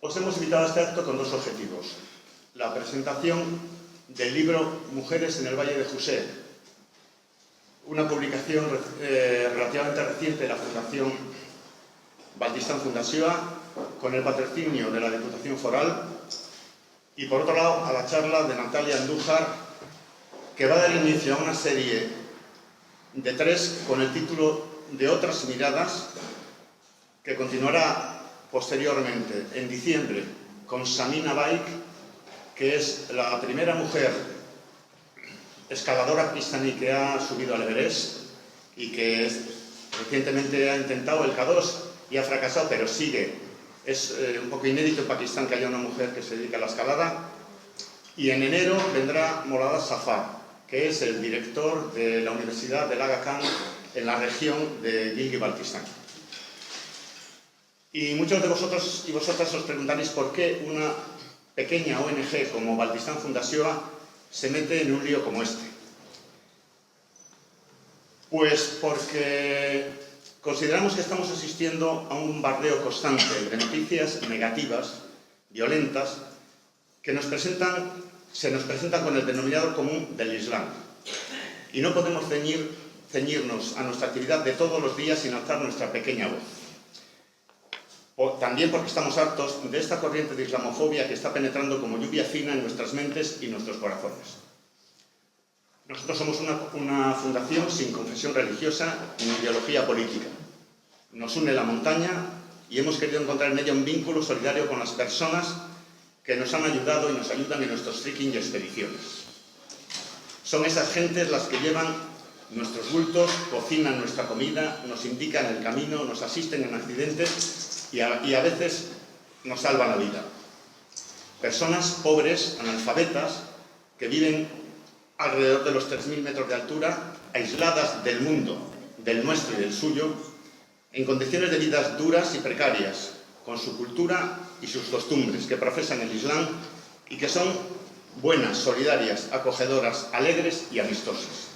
Os hemos invitado a este acto con dos objetivos. La presentación del libro Mujeres en el Valle de José, una publicación relativamente reciente de la Fundación Baltistan Fundazioa, con el patrocinio de la Diputación Foral, y por otro lado a la charla de Natalia Andújar, que va a dar inicio a una serie de 3 con el título de Otras miradas, que continuará posteriormente en diciembre con Samina Baik, que es la primera mujer escaladora pakistaní que ha subido al Everest y que recientemente ha intentado el K2 y ha fracasado, pero sigue. Es un poco inédito en Pakistán que haya una mujer que se dedica a la escalada. Y en enero vendrá Molada Safar, que es el director de la Universidad del Aga Khan en la región de Gilgit-Baltistán. Y muchos de vosotros y vosotras os preguntaréis por qué una pequeña ONG como Baltistan Fundazioa se mete en un lío como este. Pues porque consideramos que estamos asistiendo a un bombardeo constante de noticias negativas, violentas, que se nos presentan con el denominador común del Islam. Y no podemos ceñirnos a nuestra actividad de todos los días sin alzar nuestra pequeña voz. También porque estamos hartos de esta corriente de islamofobia que está penetrando como lluvia fina en nuestras mentes y nuestros corazones. Nosotros somos una fundación sin confesión religiosa ni ideología política. Nos une la montaña y hemos querido encontrar en ella un vínculo solidario con las personas que nos han ayudado y nos ayudan en nuestros trekking y expediciones. Son esas gentes las que llevan nuestros bultos, cocinan nuestra comida, nos indican el camino, nos asisten en accidentes y a veces nos salvan la vida. Personas pobres, analfabetas, que viven alrededor de los 3.000 metros de altura, aisladas del mundo, del nuestro y del suyo, en condiciones de vidas duras y precarias, con su cultura y sus costumbres, que profesan el Islam y que son buenas, solidarias, acogedoras, alegres y amistosas.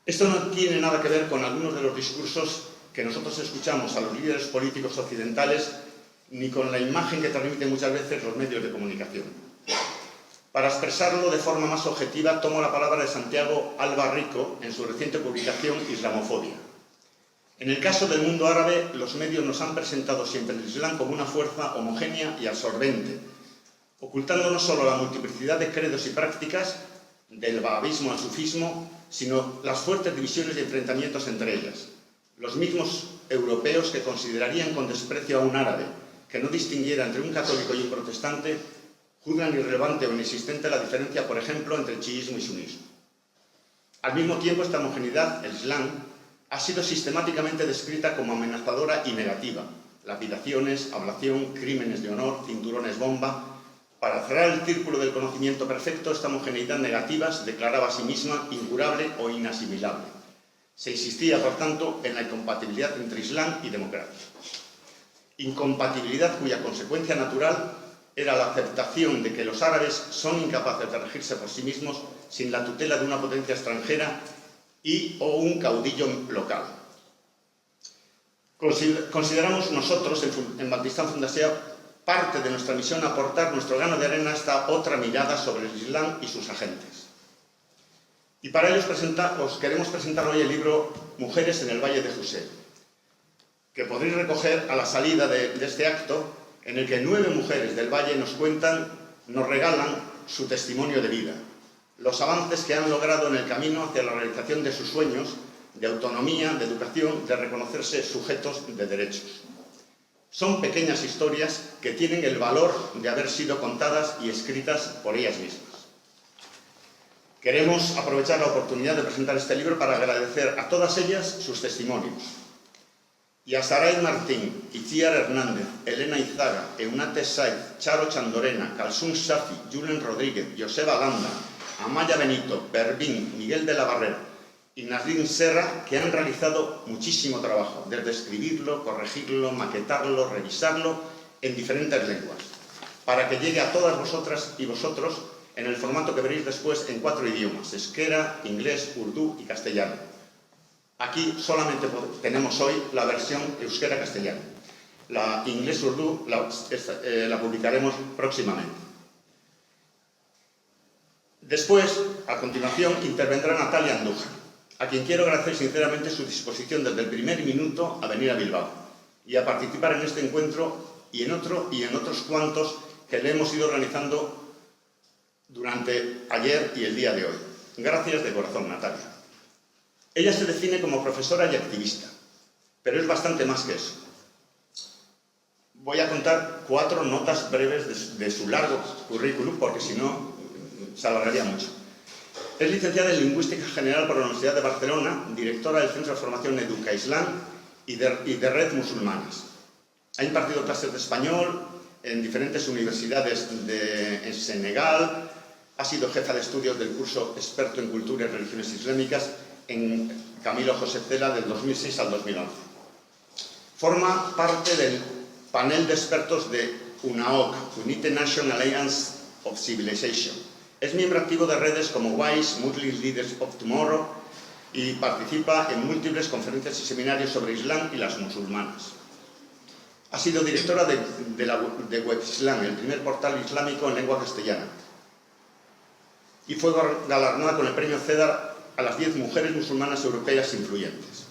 Esto no tiene nada que ver con algunos de los discursos que nosotros escuchamos a los líderes políticos occidentales, ni con la imagen que transmiten muchas veces los medios de comunicación. Para expresarlo de forma más objetiva, tomo la palabra de Santiago Alba Rico en su reciente publicación Islamofobia. En el caso del mundo árabe, los medios nos han presentado siempre el Islam como una fuerza homogénea y absorbente, ocultando no solo la multiplicidad de credos y prácticas, del wahabismo al sufismo, sino las fuertes divisiones y enfrentamientos entre ellas. Los mismos europeos que considerarían con desprecio a un árabe que no distinguiera entre un católico y un protestante, juzgan irrelevante o inexistente la diferencia, por ejemplo, entre chiismo y sunismo. Al mismo tiempo, esta homogeneidad, el Islam, ha sido sistemáticamente descrita como amenazadora y negativa. Lapidaciones, ablación, crímenes de honor, cinturones bomba. Para cerrar el círculo del conocimiento perfecto, esta homogeneidad negativa se declaraba a sí misma incurable o inasimilable. Se insistía, por tanto, en la incompatibilidad entre Islam y democracia. Incompatibilidad cuya consecuencia natural era la aceptación de que los árabes son incapaces de regirse por sí mismos sin la tutela de una potencia extranjera o un caudillo local. Consideramos nosotros, en Baltistan Fundazioa, parte de nuestra misión aportar nuestro grano de arena a esta otra mirada sobre el Islam y sus agentes. Y para ello os queremos presentar hoy el libro Mujeres en el Valle de José, que podréis recoger a la salida de este acto, en el que 9 mujeres del Valle nos regalan su testimonio de vida, los avances que han logrado en el camino hacia la realización de sus sueños, de autonomía, de educación, de reconocerse sujetos de derechos. Son pequeñas historias que tienen el valor de haber sido contadas y escritas por ellas mismas. Queremos aprovechar la oportunidad de presentar este libro para agradecer a todas ellas sus testimonios. Y a Saray Martín, Itziar Hernández, Elena Izaga, Eunate Saiz, Charo Chandorena, Kalsum Shafi, Julen Rodríguez, Joseba Landa, Amaya Benito, Pervín, Miguel de la Barrera y Nasrin Serra, que han realizado muchísimo trabajo, desde escribirlo, corregirlo, maquetarlo, revisarlo en diferentes lenguas, para que llegue a todas vosotras y vosotros en el formato que veréis después en 4 idiomas, euskera, inglés, urdú y castellano. Aquí solamente tenemos hoy la versión euskera-castellano. La inglés-urdú la publicaremos próximamente. Después, a continuación, intervendrá Natalia Andújar, a quien quiero agradecer sinceramente su disposición desde el primer minuto a venir a Bilbao y a participar en este encuentro y en otros cuantos que le hemos ido organizando durante ayer y el día de hoy. Gracias de corazón, Natalia. Ella se define como profesora y activista, pero es bastante más que eso. Voy a contar 4 notas breves de su largo currículum, porque si no, se alargaría mucho. Es licenciada en Lingüística General por la Universidad de Barcelona, directora del Centro de Formación Educa Islam y de Red Musulmanas. Ha impartido clases de español en diferentes universidades en Senegal, ha sido jefa de estudios del curso Experto en Cultura y Religiones Islámicas en Camilo José Cela del 2006 al 2011. Forma parte del panel de expertos de UNAOC, United National Alliance of Civilization. Es miembro activo de redes como WISE, Muslim Leaders of Tomorrow, y participa en múltiples conferencias y seminarios sobre Islam y las musulmanas. Ha sido directora de Web Islam, el primer portal islámico en lengua castellana, y fue galardonada con el premio CEDAR a las 10 mujeres musulmanas europeas influyentes.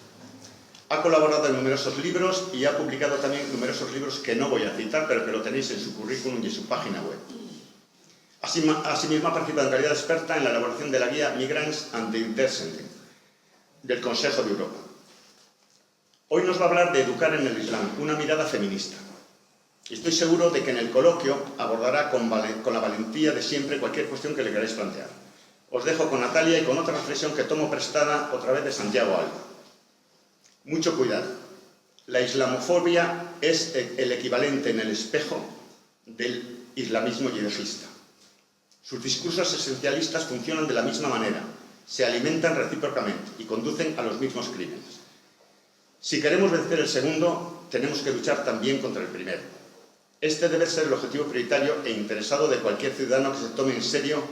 Ha colaborado en numerosos libros y ha publicado también numerosos libros que no voy a citar, pero que lo tenéis en su currículum y en su página web. Asimismo, ha participado en calidad de experta en la elaboración de la guía Migrants and the Descending del Consejo de Europa. Hoy nos va a hablar de educar en el Islam, una mirada feminista. Y estoy seguro de que en el coloquio abordará con la valentía de siempre cualquier cuestión que le queráis plantear. Os dejo con Natalia y con otra reflexión que tomo prestada otra vez de Santiago Alba. Mucho cuidado. La islamofobia es el equivalente en el espejo del islamismo yihadista. Sus discursos esencialistas funcionan de la misma manera, se alimentan recíprocamente y conducen a los mismos crímenes. Si queremos vencer el segundo, tenemos que luchar también contra el primero. Este debe ser el objetivo prioritario e interesado de cualquier ciudadano que se tome en serio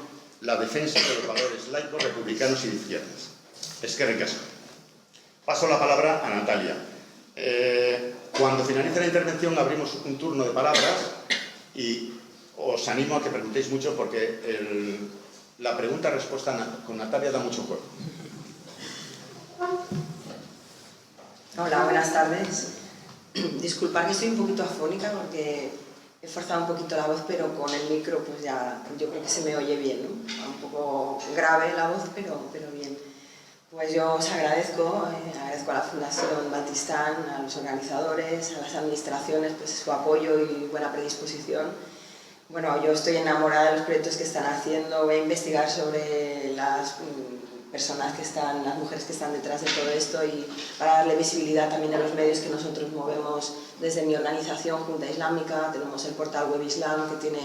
la defensa de los valores laicos, republicanos y de izquierdas. Eskerrik asko. Paso la palabra a Natalia. Cuando finalice la intervención abrimos un turno de palabras y os animo a que preguntéis mucho porque la pregunta-respuesta con Natalia da mucho juego. Hola, buenas tardes. Disculpad que estoy un poquito afónica porque he forzado un poquito la voz, pero con el micro pues ya yo creo que se me oye bien, ¿no? Un poco grave la voz, pero bien. Pues yo os agradezco a la Fundación Batistán, a los organizadores, a las administraciones, pues su apoyo y buena predisposición. Bueno, yo estoy enamorada de los proyectos que están haciendo, voy a investigar sobre las personas las mujeres que están detrás de todo esto y para darle visibilidad también a los medios que nosotros movemos desde mi organización Junta Islámica. Tenemos el portal Web Islam que tiene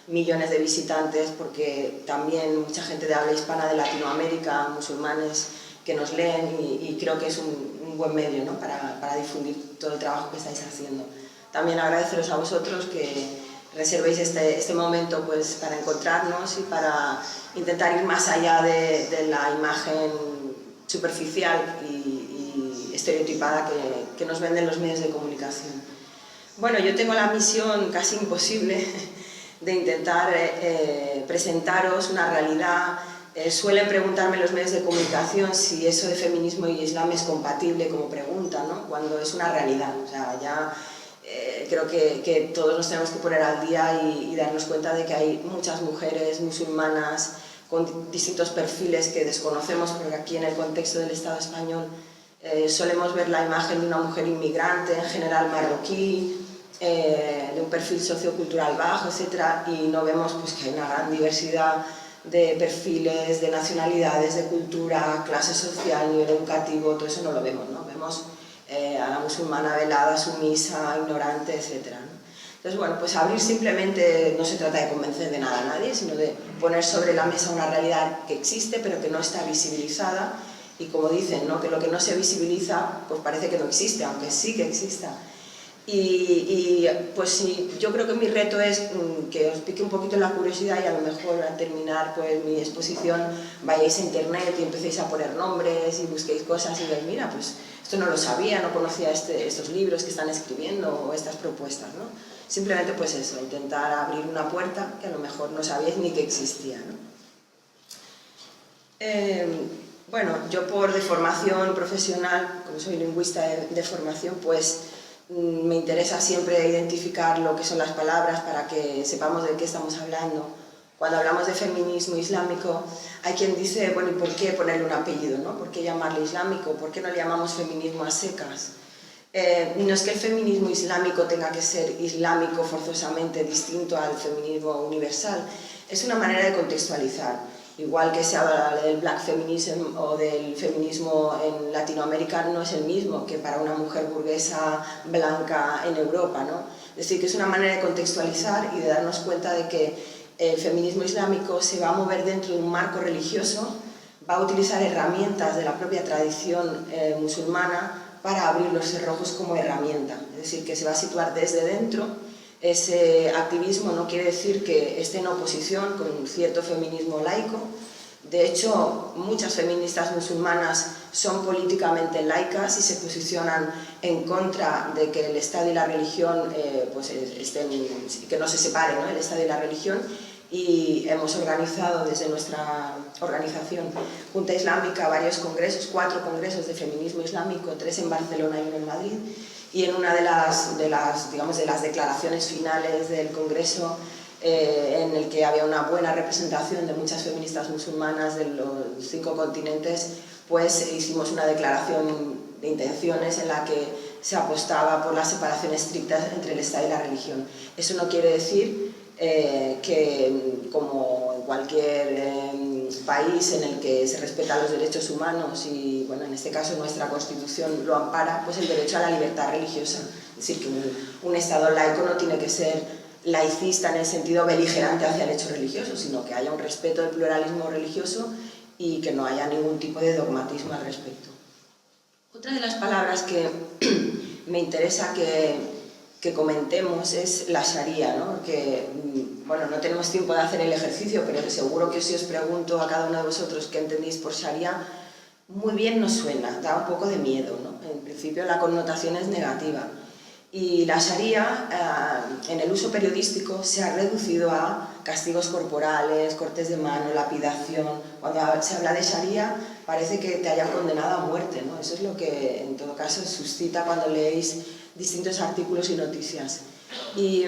millones de visitantes porque también mucha gente de habla hispana de Latinoamérica, musulmanes que nos leen y creo que es un buen medio, ¿no? para difundir todo el trabajo que estáis haciendo. También agradeceros a vosotros que reservéis este momento pues, para encontrarnos y para intentar ir más allá de la imagen superficial y estereotipada que nos venden los medios de comunicación. Bueno, yo tengo la misión casi imposible de intentar presentaros una realidad. Suelen preguntarme los medios de comunicación si eso de feminismo y islam es compatible como pregunta, ¿no? Cuando es una realidad. O sea, ya creo que todos nos tenemos que poner al día y darnos cuenta de que hay muchas mujeres musulmanas con distintos perfiles que desconocemos, porque aquí en el contexto del Estado español solemos ver la imagen de una mujer inmigrante, en general marroquí, de un perfil sociocultural bajo, etc. Y no vemos pues, que hay una gran diversidad de perfiles, de nacionalidades, de cultura, clase social, nivel educativo, todo eso no lo vemos, ¿no? Vemos a la musulmana velada, sumisa, ignorante, etc. ¿no? Entonces, bueno, pues abrir simplemente no se trata de convencer de nada a nadie, sino de poner sobre la mesa una realidad que existe pero que no está visibilizada y como dicen, ¿no? Que lo que no se visibiliza pues parece que no existe, aunque sí que exista. Y pues sí, yo creo que mi reto es que os pique un poquito la curiosidad y a lo mejor al terminar pues mi exposición vayáis a internet y empecéis a poner nombres y busquéis cosas y veis, mira, pues esto no lo sabía, no conocía estos libros que están escribiendo o estas propuestas, ¿no? Simplemente pues eso, intentar abrir una puerta que a lo mejor no sabíais ni que existía, ¿no? Bueno, yo por de formación profesional, como soy lingüista de formación, pues me interesa siempre identificar lo que son las palabras para que sepamos de qué estamos hablando. Cuando hablamos de feminismo islámico, hay quien dice, bueno, ¿y por qué ponerle un apellido, no? ¿Por qué llamarle islámico? ¿Por qué no le llamamos feminismo a secas? No es que el feminismo islámico tenga que ser islámico forzosamente distinto al feminismo universal, es una manera de contextualizar. Igual que se habla del black feminism o del feminismo en Latinoamérica, no es el mismo que para una mujer burguesa blanca en Europa, ¿no? Es decir, que es una manera de contextualizar y de darnos cuenta de que el feminismo islámico se va a mover dentro de un marco religioso, va a utilizar herramientas de la propia tradición musulmana para abrir los cerrojos como herramienta. Es decir, que se va a situar desde dentro. Ese activismo no quiere decir que esté en oposición con un cierto feminismo laico. De hecho, muchas feministas musulmanas son políticamente laicas y se posicionan en contra de que el Estado y la religión pues que no se separen, ¿no? El Estado y la religión. Y hemos organizado desde nuestra organización Junta Islámica varios congresos, 4 congresos de feminismo islámico, 3 en Barcelona y 1 en Madrid. Y en una de las declaraciones finales del Congreso, en el que había una buena representación de muchas feministas musulmanas de los 5 continentes, pues hicimos una declaración de intenciones en la que se apostaba por la separación estricta entre el Estado y la religión. Eso no quiere decir que, como en cualquier país en el que se respetan los derechos humanos y, bueno, en este caso nuestra Constitución lo ampara, pues el derecho a la libertad religiosa. Es decir, que un Estado laico no tiene que ser laicista en el sentido beligerante hacia el hecho religioso, sino que haya un respeto del pluralismo religioso y que no haya ningún tipo de dogmatismo al respecto. Otra de las palabras que me interesa que comentemos es la Sharia, ¿no? Que, bueno, no tenemos tiempo de hacer el ejercicio, pero seguro que si os pregunto a cada uno de vosotros qué entendéis por Sharia, muy bien nos suena, da un poco de miedo, ¿no? En principio la connotación es negativa. Y la Sharia, en el uso periodístico, se ha reducido a castigos corporales, cortes de mano, lapidación. Cuando se habla de Sharia, parece que te hayan condenado a muerte, ¿no? Eso es lo que, en todo caso, suscita cuando leéis distintos artículos y noticias. Y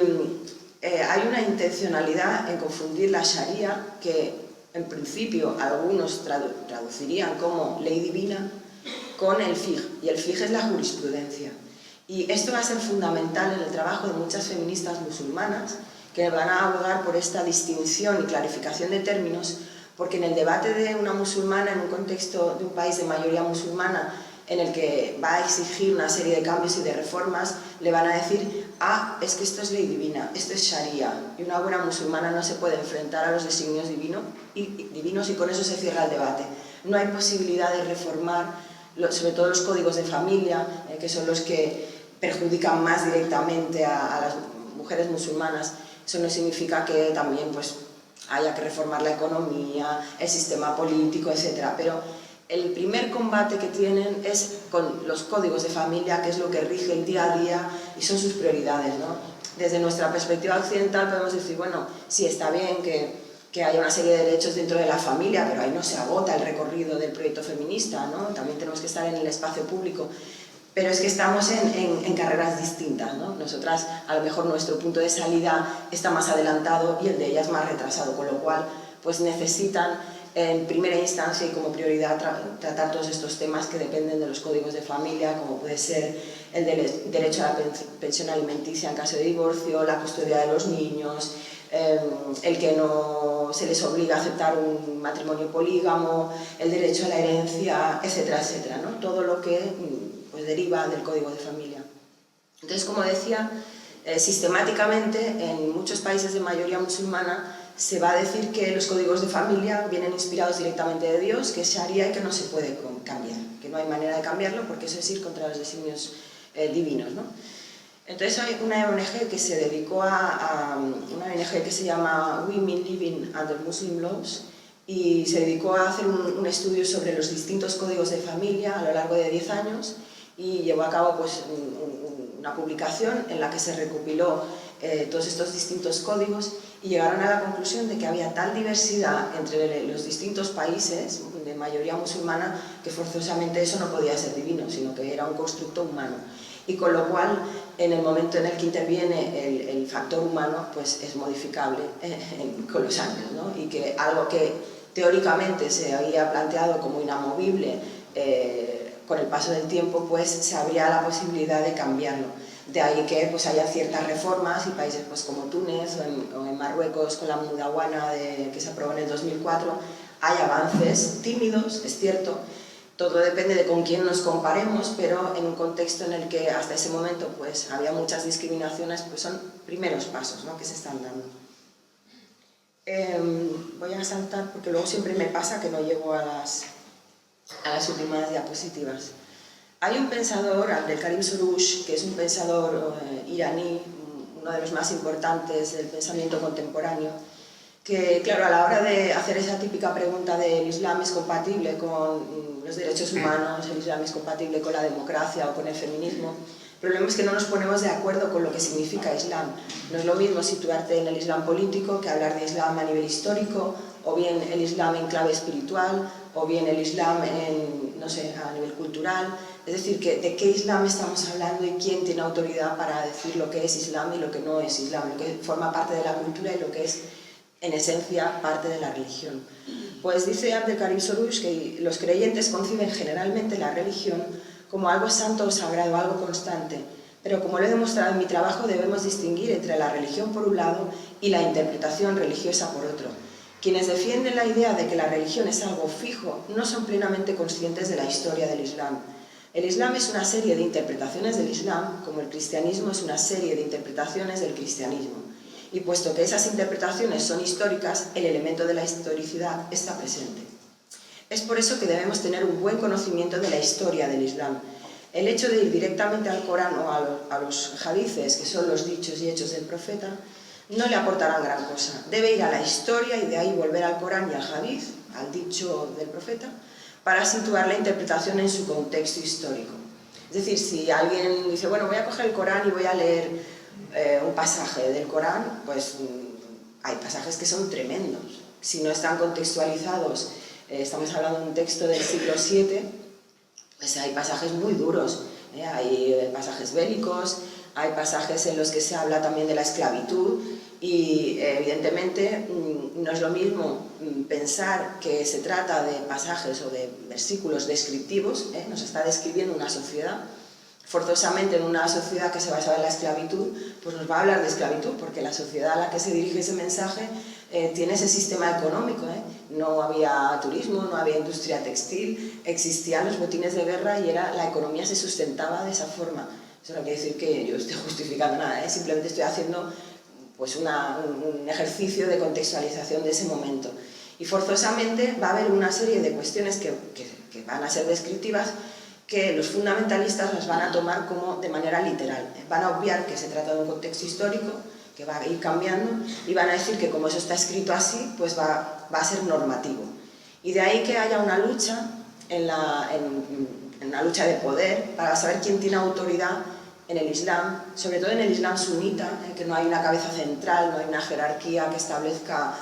hay una intencionalidad en confundir la Sharia, que en principio algunos traducirían como ley divina, con el fiqh. Y el fiqh es la jurisprudencia. Y esto va a ser fundamental en el trabajo de muchas feministas musulmanas que van a abogar por esta distinción y clarificación de términos, porque en el debate de una musulmana en un contexto de un país de mayoría musulmana en el que va a exigir una serie de cambios y de reformas, le van a decir, ah, es que esto es ley divina, esto es Sharia, y una buena musulmana no se puede enfrentar a los designios divinos y con eso se cierra el debate. No hay posibilidad de reformar, sobre todo los códigos de familia, que son los que perjudican más directamente a las mujeres musulmanas. Eso no significa que también pues, haya que reformar la economía, el sistema político, etc. Pero el primer combate que tienen es con los códigos de familia, que es lo que rige el día a día y son sus prioridades, ¿no? Desde nuestra perspectiva occidental podemos decir, bueno, sí está bien que haya una serie de derechos dentro de la familia, pero ahí no se agota el recorrido del proyecto feminista, ¿no? También tenemos que estar en el espacio público. Pero es que estamos en carreras distintas, ¿no? Nosotras, a lo mejor nuestro punto de salida está más adelantado y el de ellas más retrasado, con lo cual pues necesitan en primera instancia y como prioridad tratar todos estos temas que dependen de los códigos de familia, como puede ser el derecho a la pensión alimenticia en caso de divorcio, la custodia de los niños, el que no se les obliga a aceptar un matrimonio polígamo, el derecho a la herencia, etcétera, etcétera, ¿no? Todo lo que pues, deriva del código de familia. Entonces, como decía, sistemáticamente en muchos países de mayoría musulmana se va a decir que los códigos de familia vienen inspirados directamente de Dios, que es Sharia y que no se puede cambiar, que no hay manera de cambiarlo porque eso es ir contra los designios divinos, ¿no? Entonces hay una ONG que se dedicó una ONG que se llama Women Living Under Muslim Laws, y se dedicó a hacer un estudio sobre los distintos códigos de familia a lo largo de 10 años y llevó a cabo pues, una publicación en la que se recopiló todos estos distintos códigos y llegaron a la conclusión de que había tal diversidad entre los distintos países de mayoría musulmana que forzosamente eso no podía ser divino, sino que era un constructo humano. Y con lo cual, en el momento en el que interviene el factor humano, pues es modificable con los años, ¿no? Y que algo que teóricamente se había planteado como inamovible con el paso del tiempo, pues se abría la posibilidad de cambiarlo. De ahí que pues, haya ciertas reformas y países pues, como Túnez o en Marruecos con la mudawana que se aprobó en el 2004, hay avances tímidos, es cierto. Todo depende de con quién nos comparemos, pero en un contexto en el que hasta ese momento pues, había muchas discriminaciones, pues son primeros pasos, ¿no?, que se están dando. Voy a saltar porque luego siempre me pasa que no llego a las últimas diapositivas. Hay un pensador, Abdelkarim Soroush, que es un pensador iraní, uno de los más importantes del pensamiento contemporáneo, que, claro, a la hora de hacer esa típica pregunta de ¿el Islam es compatible con los derechos humanos, el Islam es compatible con la democracia o con el feminismo? El problema es que no nos ponemos de acuerdo con lo que significa Islam. No es lo mismo situarte en el Islam político que hablar de Islam a nivel histórico, o bien el Islam en clave espiritual, o bien el Islam en, no sé, a nivel cultural. Es decir, que de qué Islam estamos hablando y quién tiene autoridad para decir lo que es Islam y lo que no es Islam, lo que forma parte de la cultura y lo que es, en esencia, parte de la religión. Pues dice Abdelkarim Soroush que los creyentes conciben generalmente la religión como algo santo o sagrado, algo constante, pero como lo he demostrado en mi trabajo, debemos distinguir entre la religión por un lado y la interpretación religiosa por otro. Quienes defienden la idea de que la religión es algo fijo no son plenamente conscientes de la historia del Islam. El Islam es una serie de interpretaciones del Islam, como el cristianismo es una serie de interpretaciones del cristianismo. Y puesto que esas interpretaciones son históricas, el elemento de la historicidad está presente. Es por eso que debemos tener un buen conocimiento de la historia del Islam. El hecho de ir directamente al Corán o a los hadices, que son los dichos y hechos del profeta, no le aportarán gran cosa. Debe ir a la historia y de ahí volver al Corán y al hadith, al dicho del profeta, para situar la interpretación en su contexto histórico. Es decir, si alguien dice, bueno, voy a coger el Corán y voy a leer un pasaje del Corán, pues hay pasajes que son tremendos. Si no están contextualizados, estamos hablando de un texto del siglo VII, pues hay pasajes muy duros. Hay pasajes bélicos, hay pasajes en los que se habla también de la esclavitud y evidentemente no es lo mismo pensar que se trata de pasajes o de versículos descriptivos, nos está describiendo una sociedad. Forzosamente en una sociedad que se basa en la esclavitud, pues nos va a hablar de esclavitud, porque la sociedad a la que se dirige ese mensaje tiene ese sistema económico. No había turismo, no había industria textil, existían los botines de guerra y la economía se sustentaba de esa forma. Eso no quiere decir que yo esté justificando nada, simplemente estoy haciendo pues, un ejercicio de contextualización de ese momento. Y forzosamente va a haber una serie de cuestiones que van a ser descriptivas, que los fundamentalistas las van a tomar como de manera literal. Van a obviar que se trata de un contexto histórico, que va a ir cambiando, y van a decir que como eso está escrito así, pues va a ser normativo. Y de ahí que haya una lucha, en una lucha de poder, para saber quién tiene autoridad en el Islam, sobre todo en el Islam sunita, que no hay una cabeza central, no hay una jerarquía que establezca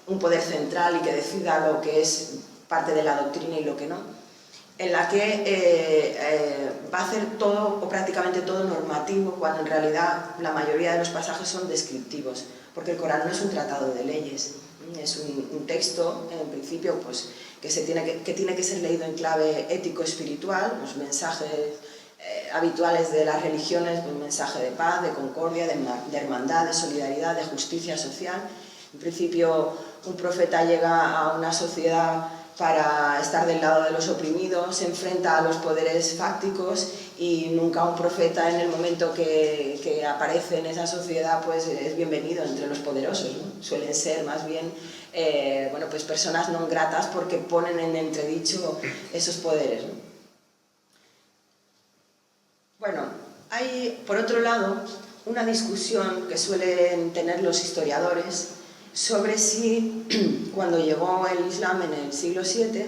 un poder central y que decida lo que es parte de la doctrina y lo que no, en la que va a hacer todo o prácticamente todo normativo, cuando en realidad la mayoría de los pasajes son descriptivos, porque el Corán no es un tratado de leyes, es un texto, en principio, pues, que tiene que ser leído en clave ético-espiritual, los mensajes habituales de las religiones, un mensaje de paz, de concordia, de hermandad, de solidaridad, de justicia social. En principio, un profeta llega a una sociedad para estar del lado de los oprimidos, se enfrenta a los poderes fácticos y nunca un profeta en el momento que aparece en esa sociedad pues es bienvenido entre los poderosos, ¿no? Suelen ser más bien bueno, pues personas no gratas porque ponen en entredicho esos poderes, ¿no? Bueno, hay por otro lado, una discusión que suelen tener los historiadores sobre si cuando llegó el Islam en el siglo VII,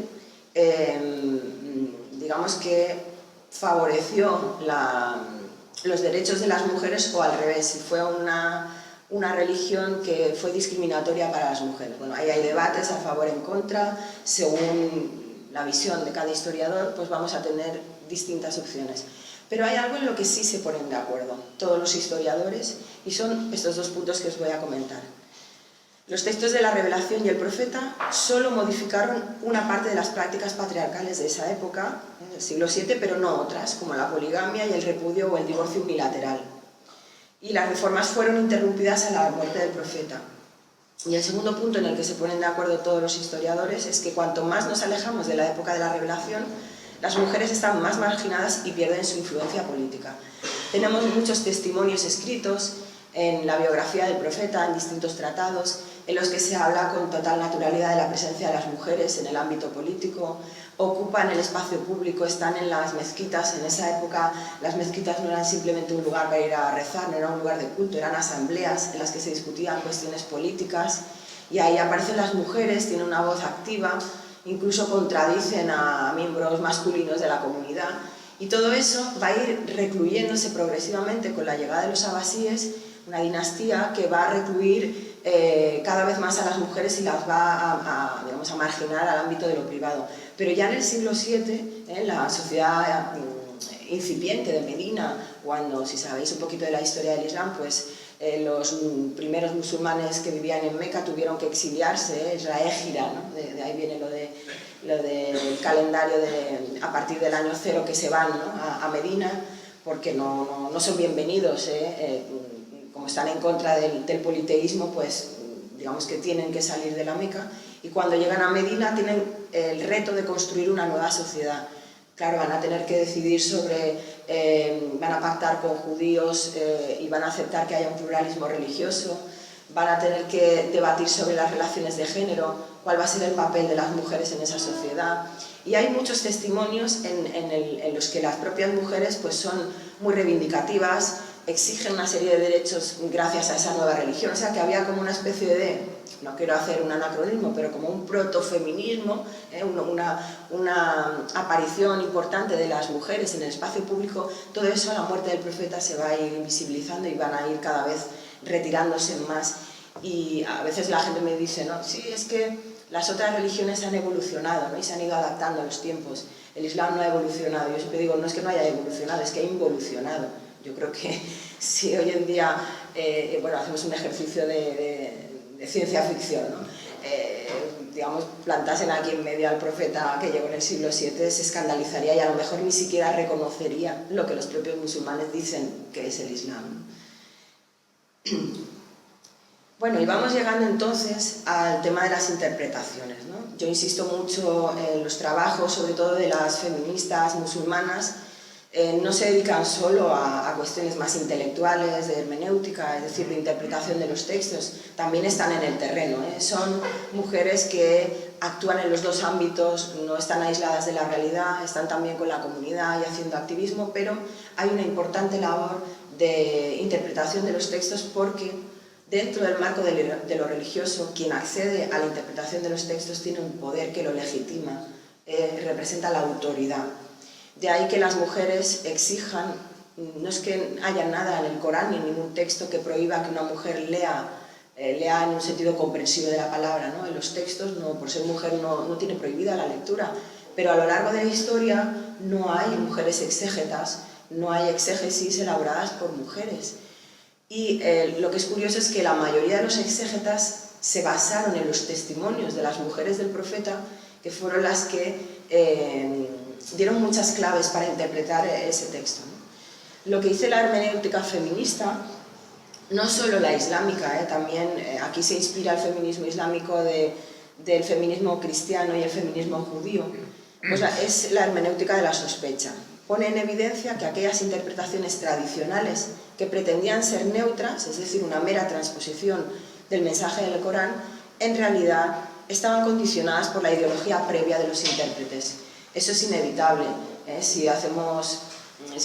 digamos que favoreció los derechos de las mujeres o al revés, si fue una religión que fue discriminatoria para las mujeres. Bueno, ahí hay debates a favor y en contra, según la visión de cada historiador, pues vamos a tener distintas opciones. Pero hay algo en lo que sí se ponen de acuerdo todos los historiadores, y son estos dos puntos que os voy a comentar. Los textos de la Revelación y el Profeta solo modificaron una parte de las prácticas patriarcales de esa época, del siglo VII, pero no otras, como la poligamia y el repudio o el divorcio unilateral. Y las reformas fueron interrumpidas a la muerte del Profeta. Y el segundo punto en el que se ponen de acuerdo todos los historiadores es que cuanto más nos alejamos de la época de la Revelación, las mujeres están más marginadas y pierden su influencia política. Tenemos muchos testimonios escritos en la biografía del Profeta, en distintos tratados, en los que se habla con total naturalidad de la presencia de las mujeres en el ámbito político, ocupan el espacio público, están en las mezquitas. En esa época las mezquitas no eran simplemente un lugar para ir a rezar, no era un lugar de culto, eran asambleas en las que se discutían cuestiones políticas, y ahí aparecen las mujeres, tienen una voz activa, incluso contradicen a miembros masculinos de la comunidad, y todo eso va a ir recluyéndose progresivamente con la llegada de los abasíes, una dinastía que va a recluir cada vez más a las mujeres y las va digamos, a marginar al ámbito de lo privado. Pero ya en el siglo VII, la sociedad incipiente de Medina, cuando, si sabéis un poquito de la historia del Islam, pues los primeros musulmanes que vivían en Meca tuvieron que exiliarse, es la égira, ¿no? De ahí viene lo del calendario a partir del año 0 que se van, ¿no? a Medina, porque no son bienvenidos, como están en contra del politeísmo, pues digamos que tienen que salir de la Meca, y cuando llegan a Medina tienen el reto de construir una nueva sociedad. Claro, van a tener que decidir van a pactar con judíos y van a aceptar que haya un pluralismo religioso, van a tener que debatir sobre las relaciones de género, cuál va a ser el papel de las mujeres en esa sociedad. Y hay muchos testimonios en los que las propias mujeres pues, son muy reivindicativas, exigen una serie de derechos gracias a esa nueva religión. O sea que había como una especie de, no quiero hacer un anacronismo, pero como un protofeminismo, una aparición importante de las mujeres en el espacio público. Todo eso a la muerte del Profeta se va a ir invisibilizando y van a ir cada vez retirándose más. Y a veces la gente me dice, ¿no? Sí, es que las otras religiones han evolucionado, ¿no? Y se han ido adaptando a los tiempos. El Islam no ha evolucionado. Yo siempre digo, no es que no haya evolucionado, es que ha involucionado. Yo creo que si hoy en día hacemos un ejercicio de ciencia ficción, ¿no? Digamos, plantasen aquí en medio al Profeta que llegó en el siglo VII, se escandalizaría y a lo mejor ni siquiera reconocería lo que los propios musulmanes dicen que es el Islam. Bueno, y vamos llegando entonces al tema de las interpretaciones, ¿no? Yo insisto mucho en los trabajos, sobre todo de las feministas musulmanas, no se dedican solo a cuestiones más intelectuales, de hermenéutica, es decir, de interpretación de los textos, también están en el terreno, Son mujeres que actúan en los dos ámbitos, no están aisladas de la realidad, están también con la comunidad y haciendo activismo, pero hay una importante labor de interpretación de los textos porque dentro del marco de lo religioso, quien accede a la interpretación de los textos tiene un poder que lo legitima, representa la autoridad. De ahí que las mujeres exijan, no es que haya nada en el Corán ni en ningún texto que prohíba que una mujer lea en un sentido comprensivo de la palabra, ¿no? En los textos, por ser mujer no tiene prohibida la lectura, pero a lo largo de la historia no hay mujeres exégetas, no hay exégesis elaboradas por mujeres. Y lo que es curioso es que la mayoría de los exégetas se basaron en los testimonios de las mujeres del Profeta, que fueron las que dieron muchas claves para interpretar ese texto, ¿no? Lo que dice la hermenéutica feminista, no solo la islámica, también aquí se inspira el feminismo islámico del feminismo cristiano y el feminismo judío, pues es la hermenéutica de la sospecha. Pone en evidencia que aquellas interpretaciones tradicionales que pretendían ser neutras, es decir, una mera transposición del mensaje del Corán, en realidad estaban condicionadas por la ideología previa de los intérpretes. Eso es inevitable. Si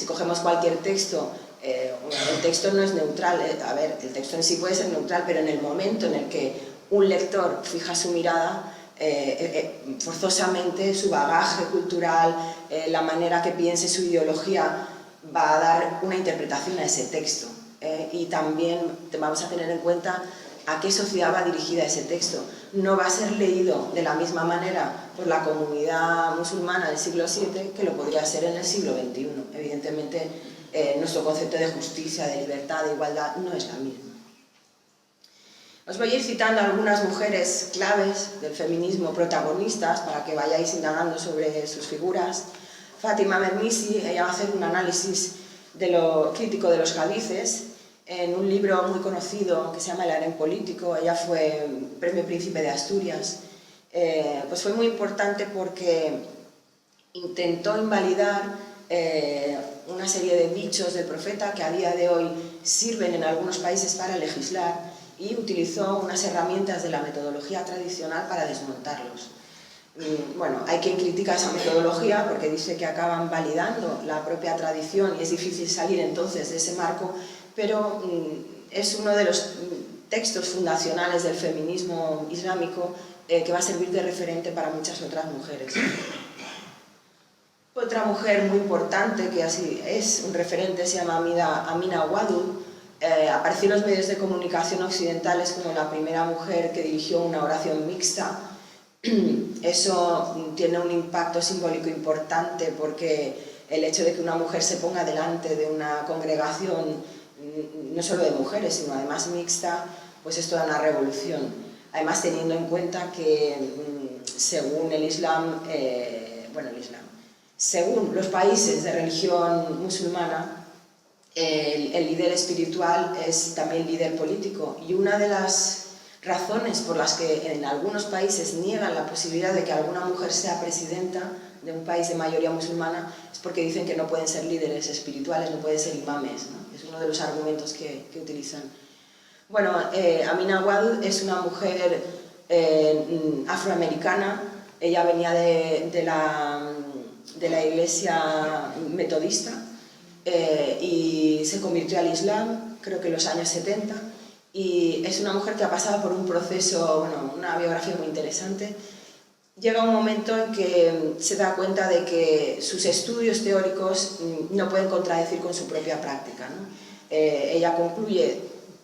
cogemos cualquier texto el texto no es neutral. A ver, el texto en sí puede ser neutral, pero en el momento en el que un lector fija su mirada, forzosamente su bagaje cultural, la manera que piense, su ideología, va a dar una interpretación a ese texto. Y también vamos a tener en cuenta a qué sociedad va dirigida ese texto. No va a ser leído de la misma manera por la comunidad musulmana del siglo VII que lo podría ser en el siglo XXI. Evidentemente, nuestro concepto de justicia, de libertad, de igualdad no es la misma. Os voy a ir citando algunas mujeres claves del feminismo, protagonistas, para que vayáis indagando sobre sus figuras. Fátima Mernissi, ella va a hacer un análisis crítico de los hadices en un libro muy conocido que se llama El harén político. Ella fue Premio Príncipe de Asturias. Pues fue muy importante porque intentó invalidar una serie de dichos del profeta que a día de hoy sirven en algunos países para legislar, y utilizó unas herramientas de la metodología tradicional para desmontarlos. Bueno, hay quien critica esa metodología porque dice que acaban validando la propia tradición y es difícil salir entonces de ese marco, pero es uno de los textos fundacionales del feminismo islámico que va a servir de referente para muchas otras mujeres. Otra mujer muy importante que así es un referente se llama Amina Wadud. Apareció en los medios de comunicación occidentales como la primera mujer que dirigió una oración mixta. Eso tiene un impacto simbólico importante porque el hecho de que una mujer se ponga delante de una congregación, no solo de mujeres, sino además mixta, pues es toda una revolución. Además, teniendo en cuenta que según el Islam, según los países de religión musulmana, el líder espiritual es también líder político, y una de las razones por las que en algunos países niegan la posibilidad de que alguna mujer sea presidenta de un país de mayoría musulmana es porque dicen que no pueden ser líderes espirituales, no pueden ser imames, ¿no? Es uno de los argumentos que utilizan. Bueno, Amina Wadud es una mujer afroamericana. Ella venía de la iglesia metodista, y se convirtió al Islam, creo que en los años 70, y es una mujer que ha pasado por un proceso, bueno, una biografía muy interesante. Llega un momento en que se da cuenta de que sus estudios teóricos no pueden contradecir con su propia práctica, ¿no? Ella concluye,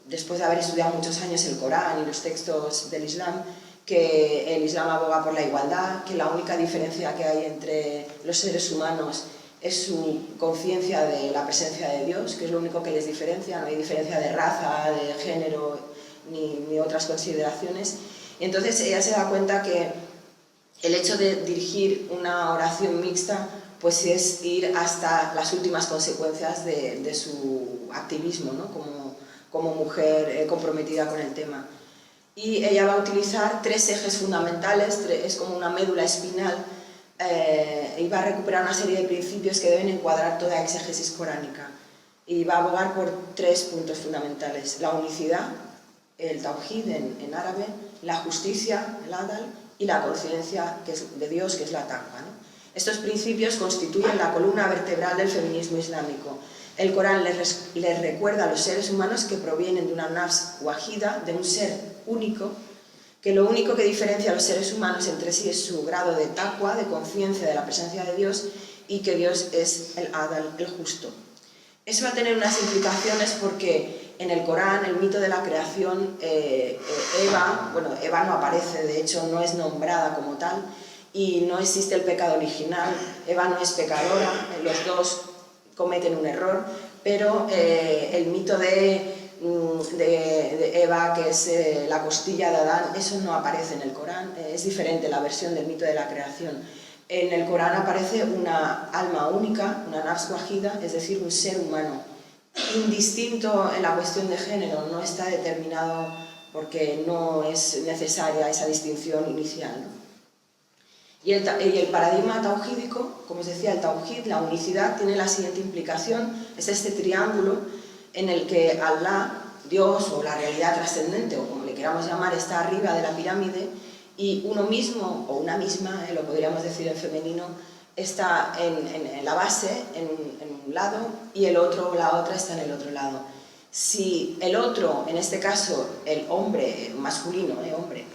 después de haber estudiado muchos años el Corán y los textos del Islam, que el Islam aboga por la igualdad, que la única diferencia que hay entre los seres humanos es su conciencia de la presencia de Dios, que es lo único que les diferencia, no hay diferencia de raza, de género, ni otras consideraciones. Y entonces ella se da cuenta que el hecho de dirigir una oración mixta pues es ir hasta las últimas consecuencias de su activismo, ¿no? como mujer comprometida con el tema. Y ella va a utilizar 3 ejes fundamentales, es como una médula espinal, y va a recuperar una serie de principios que deben encuadrar toda exégesis coránica. Y va a abogar por 3 puntos fundamentales: la unicidad, el tawhid en árabe, la justicia, el adal, y la conciencia de Dios, que es la taqwa, ¿no? Estos principios constituyen la columna vertebral del feminismo islámico. El Corán les recuerda a los seres humanos que provienen de una nafs wahida, de un ser único, que lo único que diferencia a los seres humanos entre sí es su grado de taqwa, de conciencia de la presencia de Dios, y que Dios es el adal, el justo. Eso va a tener unas implicaciones porque en el Corán, el mito de la creación, Eva no aparece, de hecho no es nombrada como tal, y no existe el pecado original. Eva no es pecadora, los dos cometen un error, pero el mito de Eva, que es la costilla de Adán, eso no aparece en el Corán. Es diferente la versión del mito de la creación. En el Corán aparece una alma única, una nafs wahida, es decir, un ser humano, indistinto en la cuestión de género, no está determinado porque no es necesaria esa distinción inicial, ¿no? Y el paradigma tauhídico, como os decía, el tauhid, la unicidad, tiene la siguiente implicación: es este triángulo en el que Allah, Dios o la realidad trascendente, o como le queramos llamar, está arriba de la pirámide, y uno mismo o una misma, lo podríamos decir en femenino, está en la base, en un un lado y el otro o la otra está en el otro lado. Si el otro, en este caso el hombre, masculino, hombre,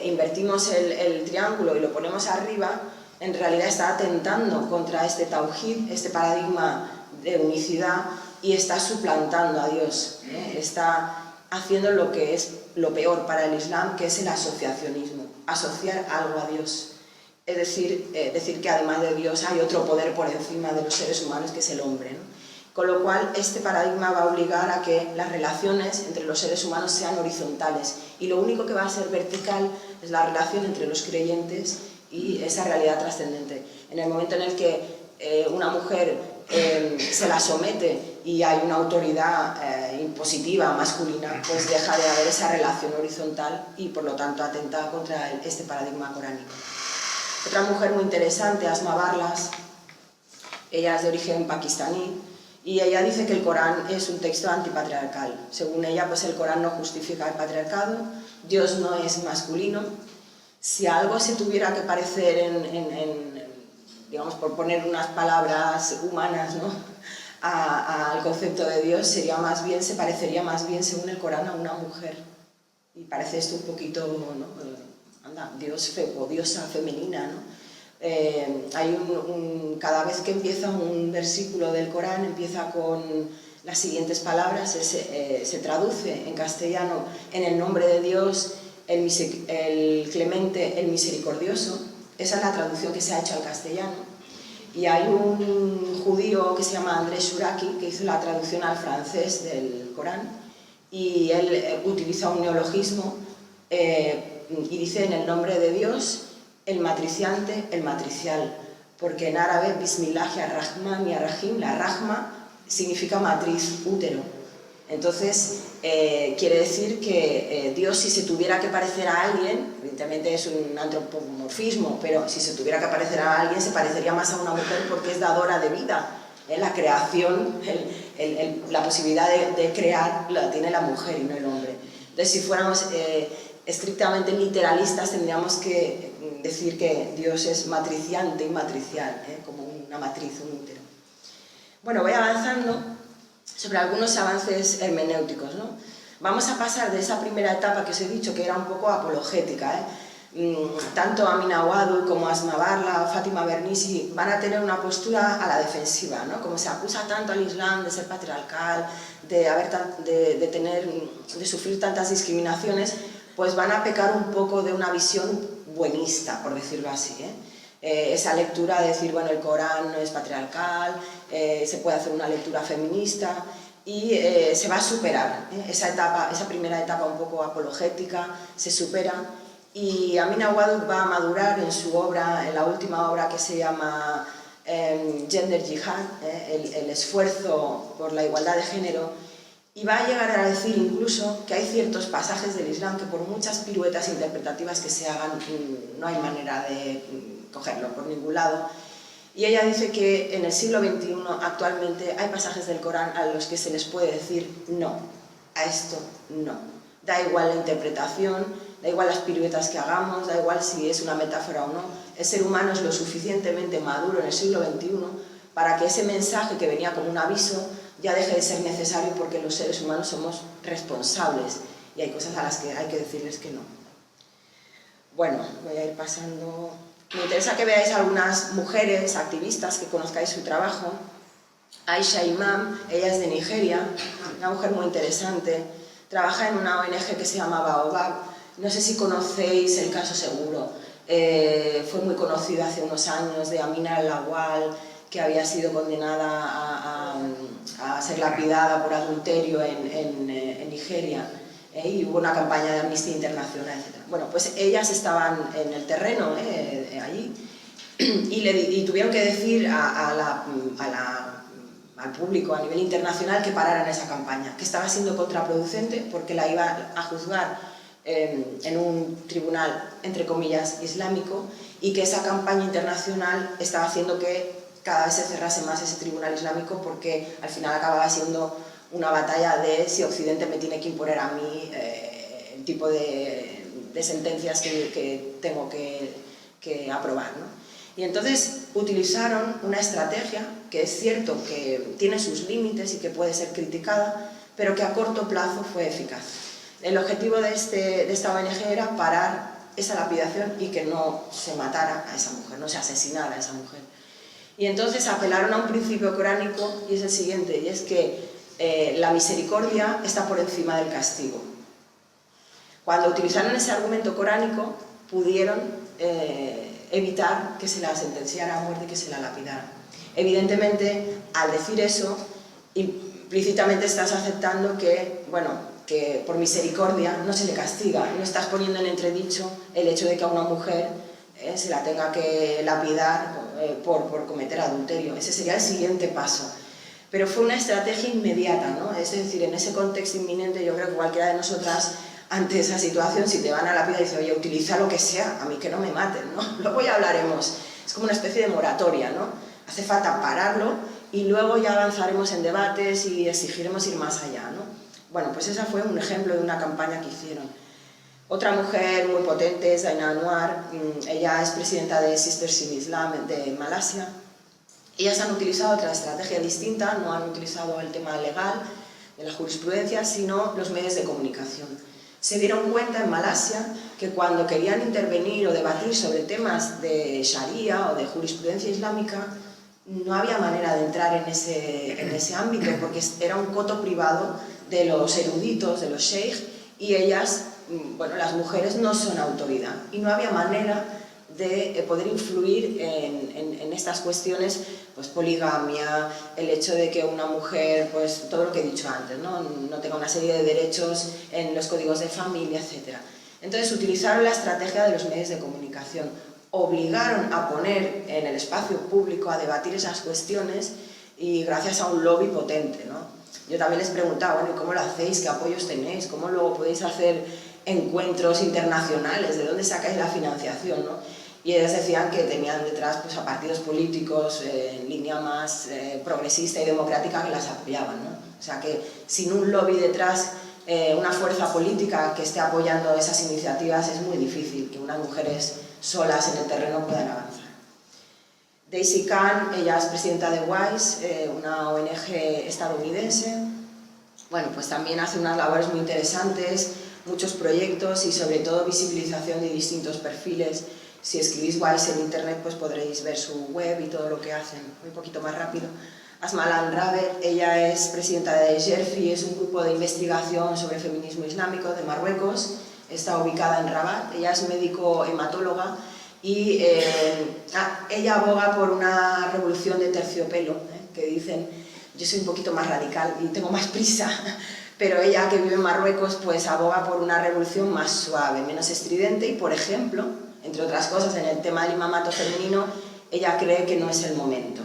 invertimos el triángulo y lo ponemos arriba, en realidad está atentando contra este tauhid, este paradigma de unicidad, y está suplantando a Dios, está haciendo lo que es lo peor para el Islam, que es el asociacionismo, asociar algo a Dios. Es decir, decir que además de Dios hay otro poder por encima de los seres humanos, que es el hombre, ¿no? Con lo cual, este paradigma va a obligar a que las relaciones entre los seres humanos sean horizontales, y lo único que va a ser vertical es la relación entre los creyentes y esa realidad trascendente. En el momento en el que una mujer se la somete y hay una autoridad impositiva masculina, pues deja de haber esa relación horizontal y por lo tanto atenta contra este paradigma coránico. Otra mujer muy interesante, Asma Barlas, ella es de origen pakistaní, y ella dice que el Corán es un texto antipatriarcal. Según ella, pues el Corán no justifica el patriarcado, Dios no es masculino. Si algo se tuviera que parecer digamos, por poner unas palabras humanas, ¿no?, al concepto de Dios, se parecería más bien, según el Corán, a una mujer. Y parece esto un poquito, ¿no?, Dios o diosa femenina, ¿no? Cada vez que empieza un versículo del Corán, empieza con las siguientes palabras, se traduce en castellano: en el nombre de Dios, el clemente, el misericordioso. Esa es la traducción que se ha hecho al castellano. Y hay un judío que se llama Andrés Shuraki, que hizo la traducción al francés del Corán, y él utiliza un neologismo y dice: en el nombre de Dios, el matriciante, el matricial, porque en árabe Bismillah ar-Rahman y ar-Rahim, la Rahma significa matriz, útero. Entonces, quiere decir que Dios, si se tuviera que parecer a alguien, evidentemente es un antropomorfismo, pero si se tuviera que parecer a alguien, se parecería más a una mujer, porque es dadora de vida. La creación, la posibilidad de crear la tiene la mujer y no el hombre. Entonces, si fuéramos estrictamente literalistas, tendríamos que decir que Dios es matriciante y matricial, como una matriz, un útero. Bueno, voy avanzando sobre algunos avances hermenéuticos, ¿no? Vamos a pasar de esa primera etapa que os he dicho, que era un poco apologética, Tanto Amina Wadud como Asma Barla o Fátima Bernisi van a tener una postura a la defensiva, ¿no? Como se acusa tanto al Islam de ser patriarcal, de sufrir tantas discriminaciones, pues van a pecar un poco de una visión buenista, por decirlo así, esa lectura de decir, bueno, el Corán no es patriarcal, se puede hacer una lectura feminista, y se va a superar, esa primera etapa un poco apologética se supera, y Amina Wadud va a madurar en su obra, en la última obra, que se llama Gender Jihad, el esfuerzo por la igualdad de género, y va a llegar a decir incluso que hay ciertos pasajes del Islam que, por muchas piruetas interpretativas que se hagan, no hay manera de cogerlo por ningún lado. Y ella dice que en el siglo XXI actualmente hay pasajes del Corán a los que se les puede decir no, a esto no. Da igual la interpretación, da igual las piruetas que hagamos, da igual si es una metáfora o no. El ser humano es lo suficientemente maduro en el siglo XXI para que ese mensaje, que venía como un aviso, ya deje de ser necesario, porque los seres humanos somos responsables y hay cosas a las que hay que decirles que no. Bueno, voy a ir pasando. Me interesa que veáis algunas mujeres activistas, que conozcáis su trabajo. Aisha Imam, ella es de Nigeria, una mujer muy interesante, trabaja en una ONG que se llama Baobab. No sé si conocéis el caso, seguro. Fue muy conocido hace unos años, de Amina Lawal, que había sido condenada a ser lapidada por adulterio en Nigeria, y hubo una campaña de Amnistía Internacional, etc. Bueno, pues ellas estaban en el terreno allí, y tuvieron que decir al público a nivel internacional que pararan esa campaña, que estaba siendo contraproducente, porque la iba a juzgar en un tribunal, entre comillas, islámico, y que esa campaña internacional estaba haciendo que cada vez se cerrase más ese tribunal islámico, porque al final acababa siendo una batalla de si Occidente me tiene que imponer a mí el tipo de sentencias que tengo que aprobar, ¿no? Y entonces utilizaron una estrategia que es cierto que tiene sus límites y que puede ser criticada, pero que a corto plazo fue eficaz. El objetivo de esta ONG era parar esa lapidación y que no se matara a esa mujer, no se asesinara a esa mujer. Y entonces apelaron a un principio coránico, y es el siguiente, y es que la misericordia está por encima del castigo. Cuando utilizaron ese argumento coránico, pudieron evitar que se la sentenciara a muerte y que se la lapidara. Evidentemente, al decir eso, implícitamente estás aceptando que, bueno, que por misericordia no se le castiga, no estás poniendo en entredicho el hecho de que a una mujer se la tenga que lapidar por cometer adulterio. Ese sería el siguiente paso. Pero fue una estrategia inmediata, ¿no? Es decir, en ese contexto inminente, yo creo que cualquiera de nosotras, ante esa situación, si te van a lapidar, dice, oye, utiliza lo que sea, a mí que no me maten, ¿no? Luego ya hablaremos. Es como una especie de moratoria, ¿no? Hace falta pararlo y luego ya avanzaremos en debates y exigiremos ir más allá, ¿no? Bueno, pues ese fue un ejemplo de una campaña que hicieron. Otra mujer muy potente es Zaina Anwar, ella es presidenta de Sisters in Islam de Malasia. Ellas han utilizado otra estrategia distinta, no han utilizado el tema legal de la jurisprudencia, sino los medios de comunicación. Se dieron cuenta en Malasia que cuando querían intervenir o debatir sobre temas de Sharia o de jurisprudencia islámica, no había manera de entrar en ese ámbito, porque era un coto privado de los eruditos, de los sheikhs, y ellas, bueno, las mujeres no son autoridad, y no había manera de poder influir en estas cuestiones, pues poligamia, el hecho de que una mujer, pues todo lo que he dicho antes, no tenga una serie de derechos en los códigos de familia, etc. Entonces utilizaron la estrategia de los medios de comunicación, obligaron a poner en el espacio público a debatir esas cuestiones y gracias a un lobby potente, ¿no? Yo también les preguntaba, bueno, ¿y cómo lo hacéis? ¿Qué apoyos tenéis? ¿Cómo luego podéis hacer encuentros internacionales? ¿De dónde sacáis la financiación, no? Y ellas decían que tenían detrás pues, a partidos políticos en línea más progresista y democrática que las apoyaban, ¿no? O sea que sin un lobby detrás, una fuerza política que esté apoyando esas iniciativas, es muy difícil que unas mujeres solas en el terreno puedan avanzar. Daisy Kahn, ella es presidenta de WISE, una ONG estadounidense. Bueno, pues también hace unas labores muy interesantes, muchos proyectos y sobre todo visibilización de distintos perfiles. Si escribís WISE en internet, pues podréis ver su web y todo lo que hacen. Un poquito más rápido. Asmalan Raber, ella es presidenta de Jerfi, es un grupo de investigación sobre feminismo islámico de Marruecos. Está ubicada en Rabat, ella es médico hematóloga y ella aboga por una revolución de terciopelo, que dicen, yo soy un poquito más radical y tengo más prisa, pero ella que vive en Marruecos pues aboga por una revolución más suave, menos estridente y, por ejemplo, entre otras cosas, en el tema del imamato femenino, ella cree que no es el momento,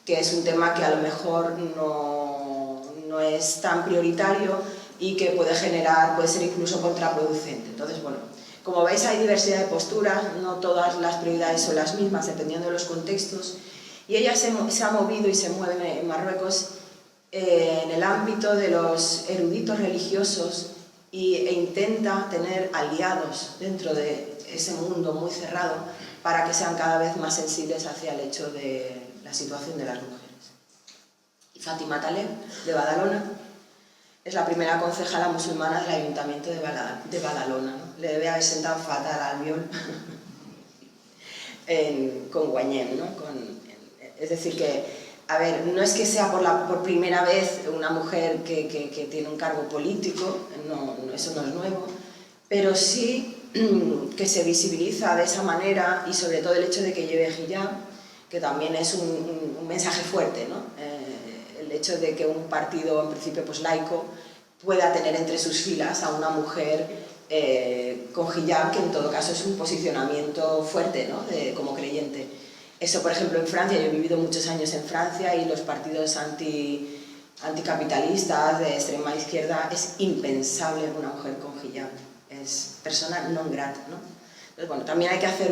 que es un tema que a lo mejor no es tan prioritario y que puede ser incluso contraproducente. Entonces, bueno, como veis hay diversidad de posturas, no todas las prioridades son las mismas dependiendo de los contextos, y ella se ha movido y se mueve en Marruecos en el ámbito de los eruditos religiosos e intenta tener aliados dentro de ese mundo muy cerrado para que sean cada vez más sensibles hacia el hecho de la situación de las mujeres. Y Fátima Taleb, de Badalona, es la primera concejala musulmana del Ayuntamiento de Badalona, ¿no? Le debe haber sentado fatal al Albiol con Guanyem, ¿no? Es decir que, a ver, no es que sea por primera vez una mujer que tiene un cargo político, eso no es nuevo, pero sí que se visibiliza de esa manera y sobre todo el hecho de que lleve hijab, que también es un mensaje fuerte, ¿no? El hecho de que un partido, en principio pues laico, pueda tener entre sus filas a una mujer con hijab, que en todo caso es un posicionamiento fuerte, ¿no? Como creyente. Eso, por ejemplo, en Francia, yo he vivido muchos años en Francia y los partidos anticapitalistas de extrema izquierda es impensable una mujer con hijab, es persona non grata, ¿no? Entonces, bueno, también hay que hacer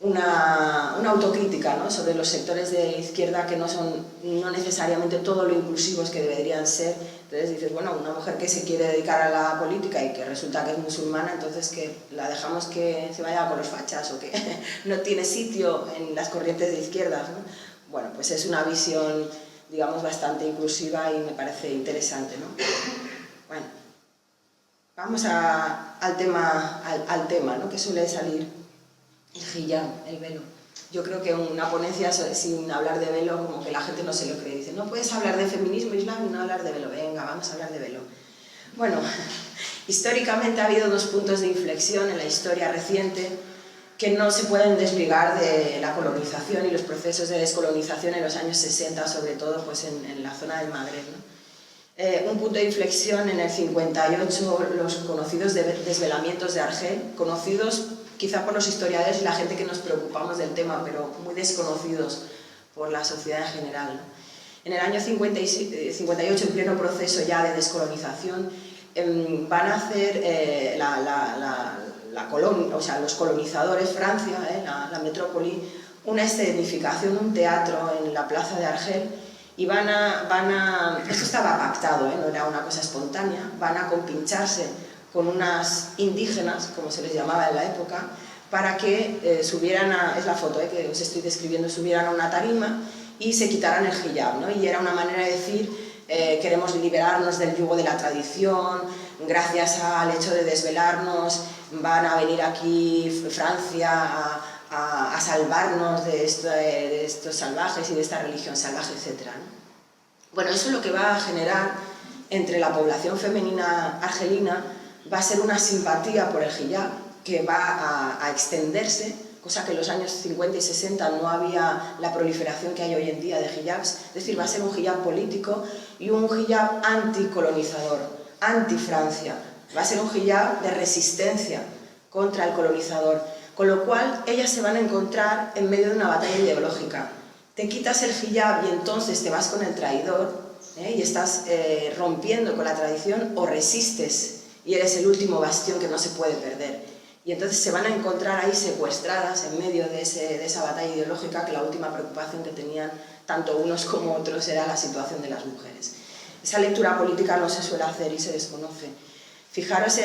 una autocrítica, ¿no? Sobre los sectores de izquierda que no son necesariamente todo lo inclusivos que deberían ser. Entonces dices, bueno, una mujer que se quiere dedicar a la política y que resulta que es musulmana, entonces que la dejamos que se vaya con los fachas o que no tiene sitio en las corrientes de izquierdas, ¿no? bueno, pues es una visión, digamos, bastante inclusiva y me parece interesante, ¿no? Bueno, vamos al tema, ¿no? Que suele salir, el hijab, el velo. Yo creo que una ponencia sin hablar de velo, como que la gente no se lo cree. Dice, no puedes hablar de feminismo islam y no hablar de velo. Venga, vamos a hablar de velo. Bueno, históricamente ha habido dos puntos de inflexión en la historia reciente que no se pueden desligar de la colonización y los procesos de descolonización en los años 60, sobre todo pues en la zona del Magreb, ¿no? Un punto de inflexión en el 58, los conocidos desvelamientos de Argel, conocidos quizá por los historiadores y la gente que nos preocupamos del tema, pero muy desconocidos por la sociedad en general, ¿no? En el año 58, en pleno proceso ya de descolonización, van a hacer los colonizadores, Francia, la metrópoli, una escenificación, un teatro en la plaza de Argel, y esto estaba pactado, no era una cosa espontánea, van a compincharse con unas indígenas, como se les llamaba en la época, para que subieran es la foto que os estoy describiendo, subieran a una tarima y se quitaran el hijab, ¿no? Y era una manera de decir, queremos liberarnos del yugo de la tradición, gracias al hecho de desvelarnos, van a venir aquí Francia a salvarnos de estos salvajes y de esta religión salvaje, etc., ¿no? Bueno, eso lo que va a generar entre la población femenina argelina va a ser una simpatía por el hijab que va a extenderse, cosa que en los años 50 y 60 no había la proliferación que hay hoy en día de hijabs, es decir, va a ser un hijab político y un hijab anticolonizador, anti-Francia, va a ser un hijab de resistencia contra el colonizador, con lo cual ellas se van a encontrar en medio de una batalla ideológica. Te quitas el hijab y entonces te vas con el traidor, y estás rompiendo con la tradición, o resistes y eres el último bastión que no se puede perder. Y entonces se van a encontrar ahí secuestradas en medio de esa batalla ideológica, que la última preocupación que tenían tanto unos como otros era la situación de las mujeres. Esa lectura política no se suele hacer y se desconoce. Fijaros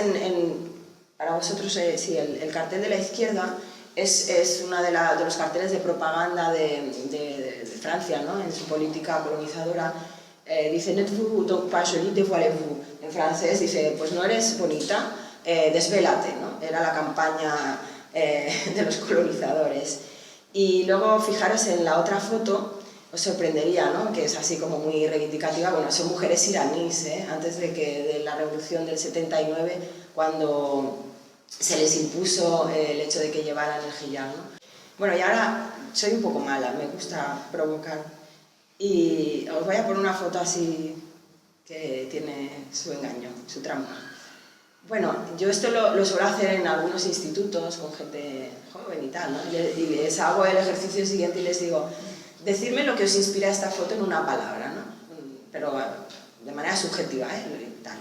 para vosotros, sí, el cartel de la izquierda es uno de los carteles de propaganda de Francia, ¿no? En su política colonizadora. Dice, n'êtes-vous donc pas jolie, dévoilez-vous. En francés dice, pues no eres bonita, desvélate, ¿no? Era la campaña de los colonizadores. Y luego fijaros en la otra foto, os sorprendería, ¿no? Que es así como muy reivindicativa. Bueno, son mujeres iraníes, antes de la revolución del 79, cuando se les impuso el hecho de que llevaran el hijab, ¿no? Bueno, y ahora soy un poco mala, me gusta provocar. Y os voy a poner una foto así que tiene su engaño, su trampa. Bueno, yo esto lo suelo hacer en algunos institutos con gente joven y tal, ¿no? Y les hago el ejercicio siguiente y les digo, decidme lo que os inspira esta foto en una palabra, ¿no? Pero de manera subjetiva,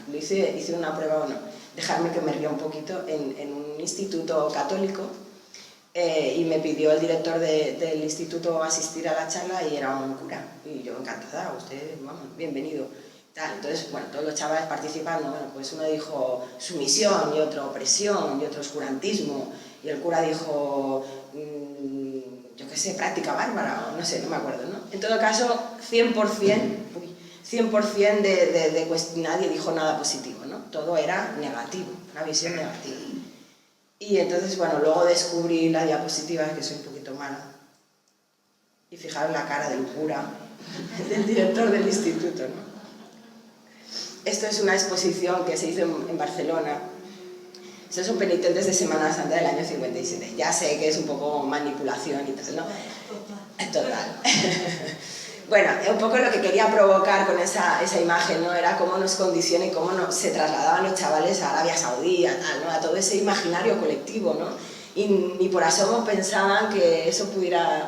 Lo hice una prueba, bueno, dejarme que me ría un poquito, en un instituto católico, y me pidió el director del instituto asistir a la charla y era un cura. Y yo, encantada, usted, vamos, bienvenido. Entonces, bueno, todos los chavales participando, bueno, pues uno dijo sumisión y otro opresión y otro oscurantismo, y el cura dijo, yo qué sé, práctica bárbara, o no sé, no me acuerdo, ¿no? En todo caso, 100% nadie dijo nada positivo, ¿no? Todo era negativo, una visión negativa. Y entonces, bueno, luego descubrí la diapositiva, que soy un poquito mala, y fijaros la cara del cura, del director del instituto, ¿no? Esto es una exposición que se hizo en Barcelona. Estos son penitentes de Semana Santa del año 57. Ya sé que es un poco manipulación y tal, ¿no? Total. Bueno, un poco lo que quería provocar con esa imagen, ¿no? Era cómo nos condiciona y cómo se trasladaban los chavales a Arabia Saudí, ¿no? A todo ese imaginario colectivo, ¿no? Y ni por asomo pensaban que eso pudiera...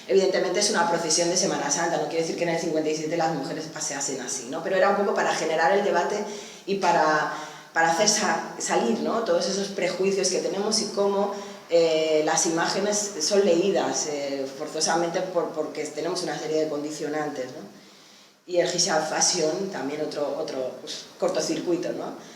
Evidentemente es una procesión de Semana Santa, no quiere decir que en el 57 las mujeres paseasen así, ¿no? Pero era un poco para generar el debate y para hacer salir, ¿no? Todos esos prejuicios que tenemos y cómo las imágenes son leídas forzosamente porque tenemos una serie de condicionantes, ¿no? Y el hijab fashion, también otro pues, cortocircuito, ¿no?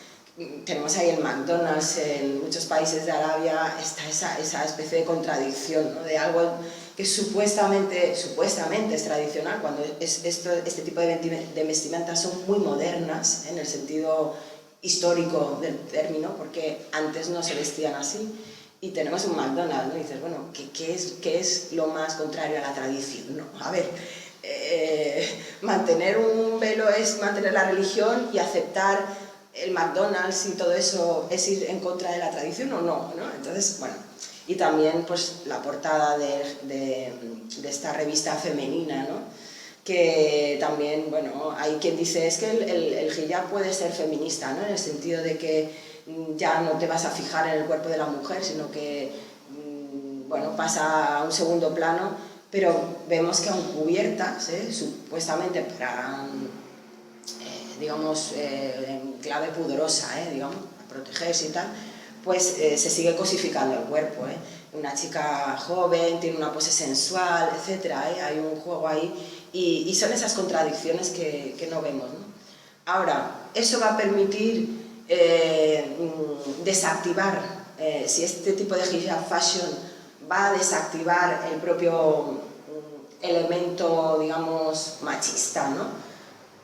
Tenemos ahí el McDonald's, en muchos países de Arabia está esa especie de contradicción, ¿no? De algo que supuestamente es tradicional, cuando este tipo de vestimentas son muy modernas, en el sentido histórico del término, porque antes no se vestían así, y tenemos un McDonald's, ¿no? Y dices, bueno, ¿qué es lo más contrario a la tradición? No, a ver, mantener un velo es mantener la religión, y aceptar el McDonald's y todo eso es ir en contra de la tradición o no, ¿no? Entonces, bueno, y también pues la portada de esta revista femenina, ¿no? Que también, bueno, hay quien dice, es que el hijab puede ser feminista, ¿no? En el sentido de que ya no te vas a fijar en el cuerpo de la mujer, sino que, bueno, pasa a un segundo plano, pero vemos que aun cubiertas, supuestamente para, digamos, en clave pudorosa, digamos, a protegerse y tal, pues se sigue cosificando el cuerpo, Una chica joven, tiene una pose sensual, etc. Hay un juego ahí, y son esas contradicciones que no vemos, ¿no? Ahora, eso va a permitir desactivar, si este tipo de hijab fashion va a desactivar el propio elemento, digamos, machista, ¿no?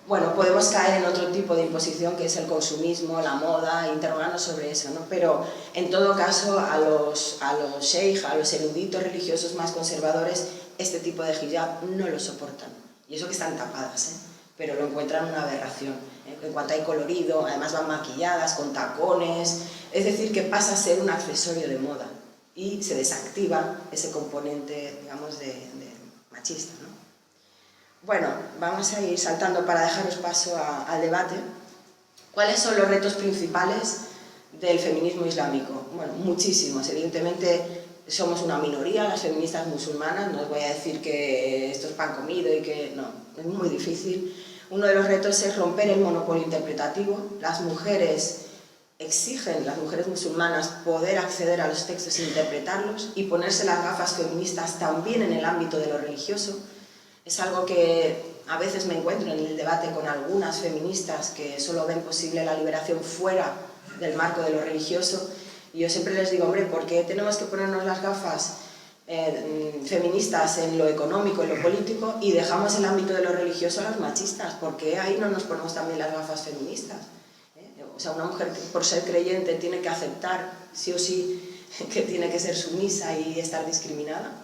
Bueno, podemos caer en otro tipo de imposición, que es el consumismo, la moda, interrogarnos sobre eso, ¿no? Pero, en todo caso, a los sheikh, a los eruditos religiosos más conservadores, este tipo de hijab no lo soportan. Y eso que están tapadas, pero lo encuentran una aberración. En cuanto hay colorido, además van maquilladas, con tacones, es decir, que pasa a ser un accesorio de moda y se desactiva ese componente, digamos, de machista, ¿no? Bueno, vamos a ir saltando para dejaros paso al debate. ¿Cuáles son los retos principales del feminismo islámico? Bueno, muchísimos. Evidentemente somos una minoría, las feministas musulmanas, no os voy a decir que esto es pan comido y que no, es muy difícil. Uno de los retos es romper el monopolio interpretativo. Las mujeres exigen, las mujeres musulmanas, poder acceder a los textos e interpretarlos, y ponerse las gafas feministas también en el ámbito de lo religioso. Es algo que a veces me encuentro en el debate con algunas feministas que solo ven posible la liberación fuera del marco de lo religioso, y yo siempre les digo, hombre, ¿por qué tenemos que ponernos las gafas feministas en lo económico, en lo político, y dejamos el ámbito de lo religioso a las machistas? ¿Por qué ahí no nos ponemos también las gafas feministas? O sea, una mujer, por ser creyente, tiene que aceptar, sí o sí, que tiene que ser sumisa y estar discriminada.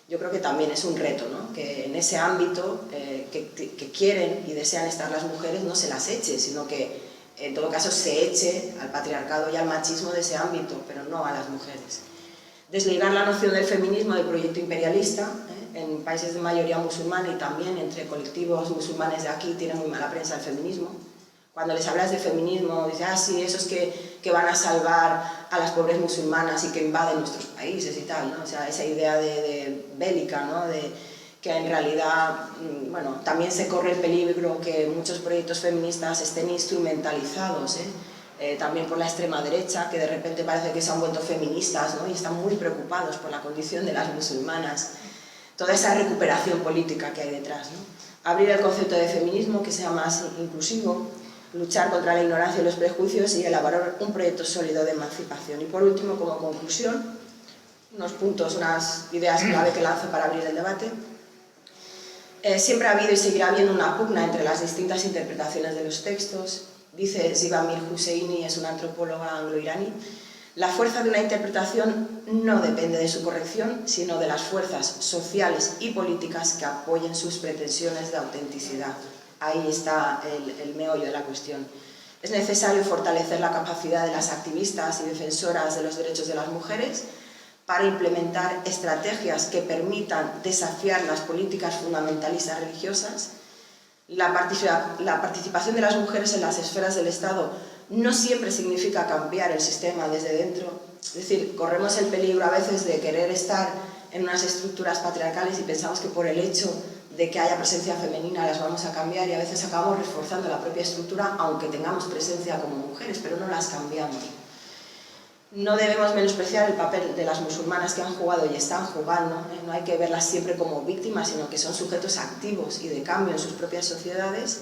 Yo creo que también es un reto, ¿no? Que en ese ámbito que quieren y desean estar las mujeres no se las eche, sino que en todo caso se eche al patriarcado y al machismo de ese ámbito, pero no a las mujeres. Desligar la noción del feminismo del proyecto imperialista, en países de mayoría musulmana y también entre colectivos musulmanes de aquí tiene muy mala prensa el feminismo. Cuando les hablas de feminismo, dicen, ah, sí, esos que van a salvar a las pobres musulmanas y que invaden nuestros países y tal, ¿no? O sea, esa idea de bélica, ¿no? De que en realidad, bueno, también se corre el peligro que muchos proyectos feministas estén instrumentalizados, también por la extrema derecha, que de repente parece que se han vuelto feministas, ¿no? Y están muy preocupados por la condición de las musulmanas. Toda esa recuperación política que hay detrás, ¿no? Abrir el concepto de feminismo, que sea más inclusivo, luchar contra la ignorancia y los prejuicios, y elaborar un proyecto sólido de emancipación. Y por último, como conclusión, unos puntos, unas ideas clave que lanzo para abrir el debate. Siempre ha habido y seguirá habiendo una pugna entre las distintas interpretaciones de los textos. Dice Ziba Mir Husseini, es una antropóloga anglo-iraní, la fuerza de una interpretación no depende de su corrección, sino de las fuerzas sociales y políticas que apoyen sus pretensiones de autenticidad. Ahí está el meollo de la cuestión. Es necesario fortalecer la capacidad de las activistas y defensoras de los derechos de las mujeres para implementar estrategias que permitan desafiar las políticas fundamentalistas religiosas. La participación de las mujeres en las esferas del Estado no siempre significa cambiar el sistema desde dentro. Es decir, corremos el peligro a veces de querer estar en unas estructuras patriarcales y pensamos que por el hecho de que haya presencia femenina las vamos a cambiar, y a veces acabamos reforzando la propia estructura aunque tengamos presencia como mujeres, pero no las cambiamos. No debemos menospreciar el papel de las musulmanas que han jugado y están jugando, no hay que verlas siempre como víctimas, sino que son sujetos activos y de cambio en sus propias sociedades.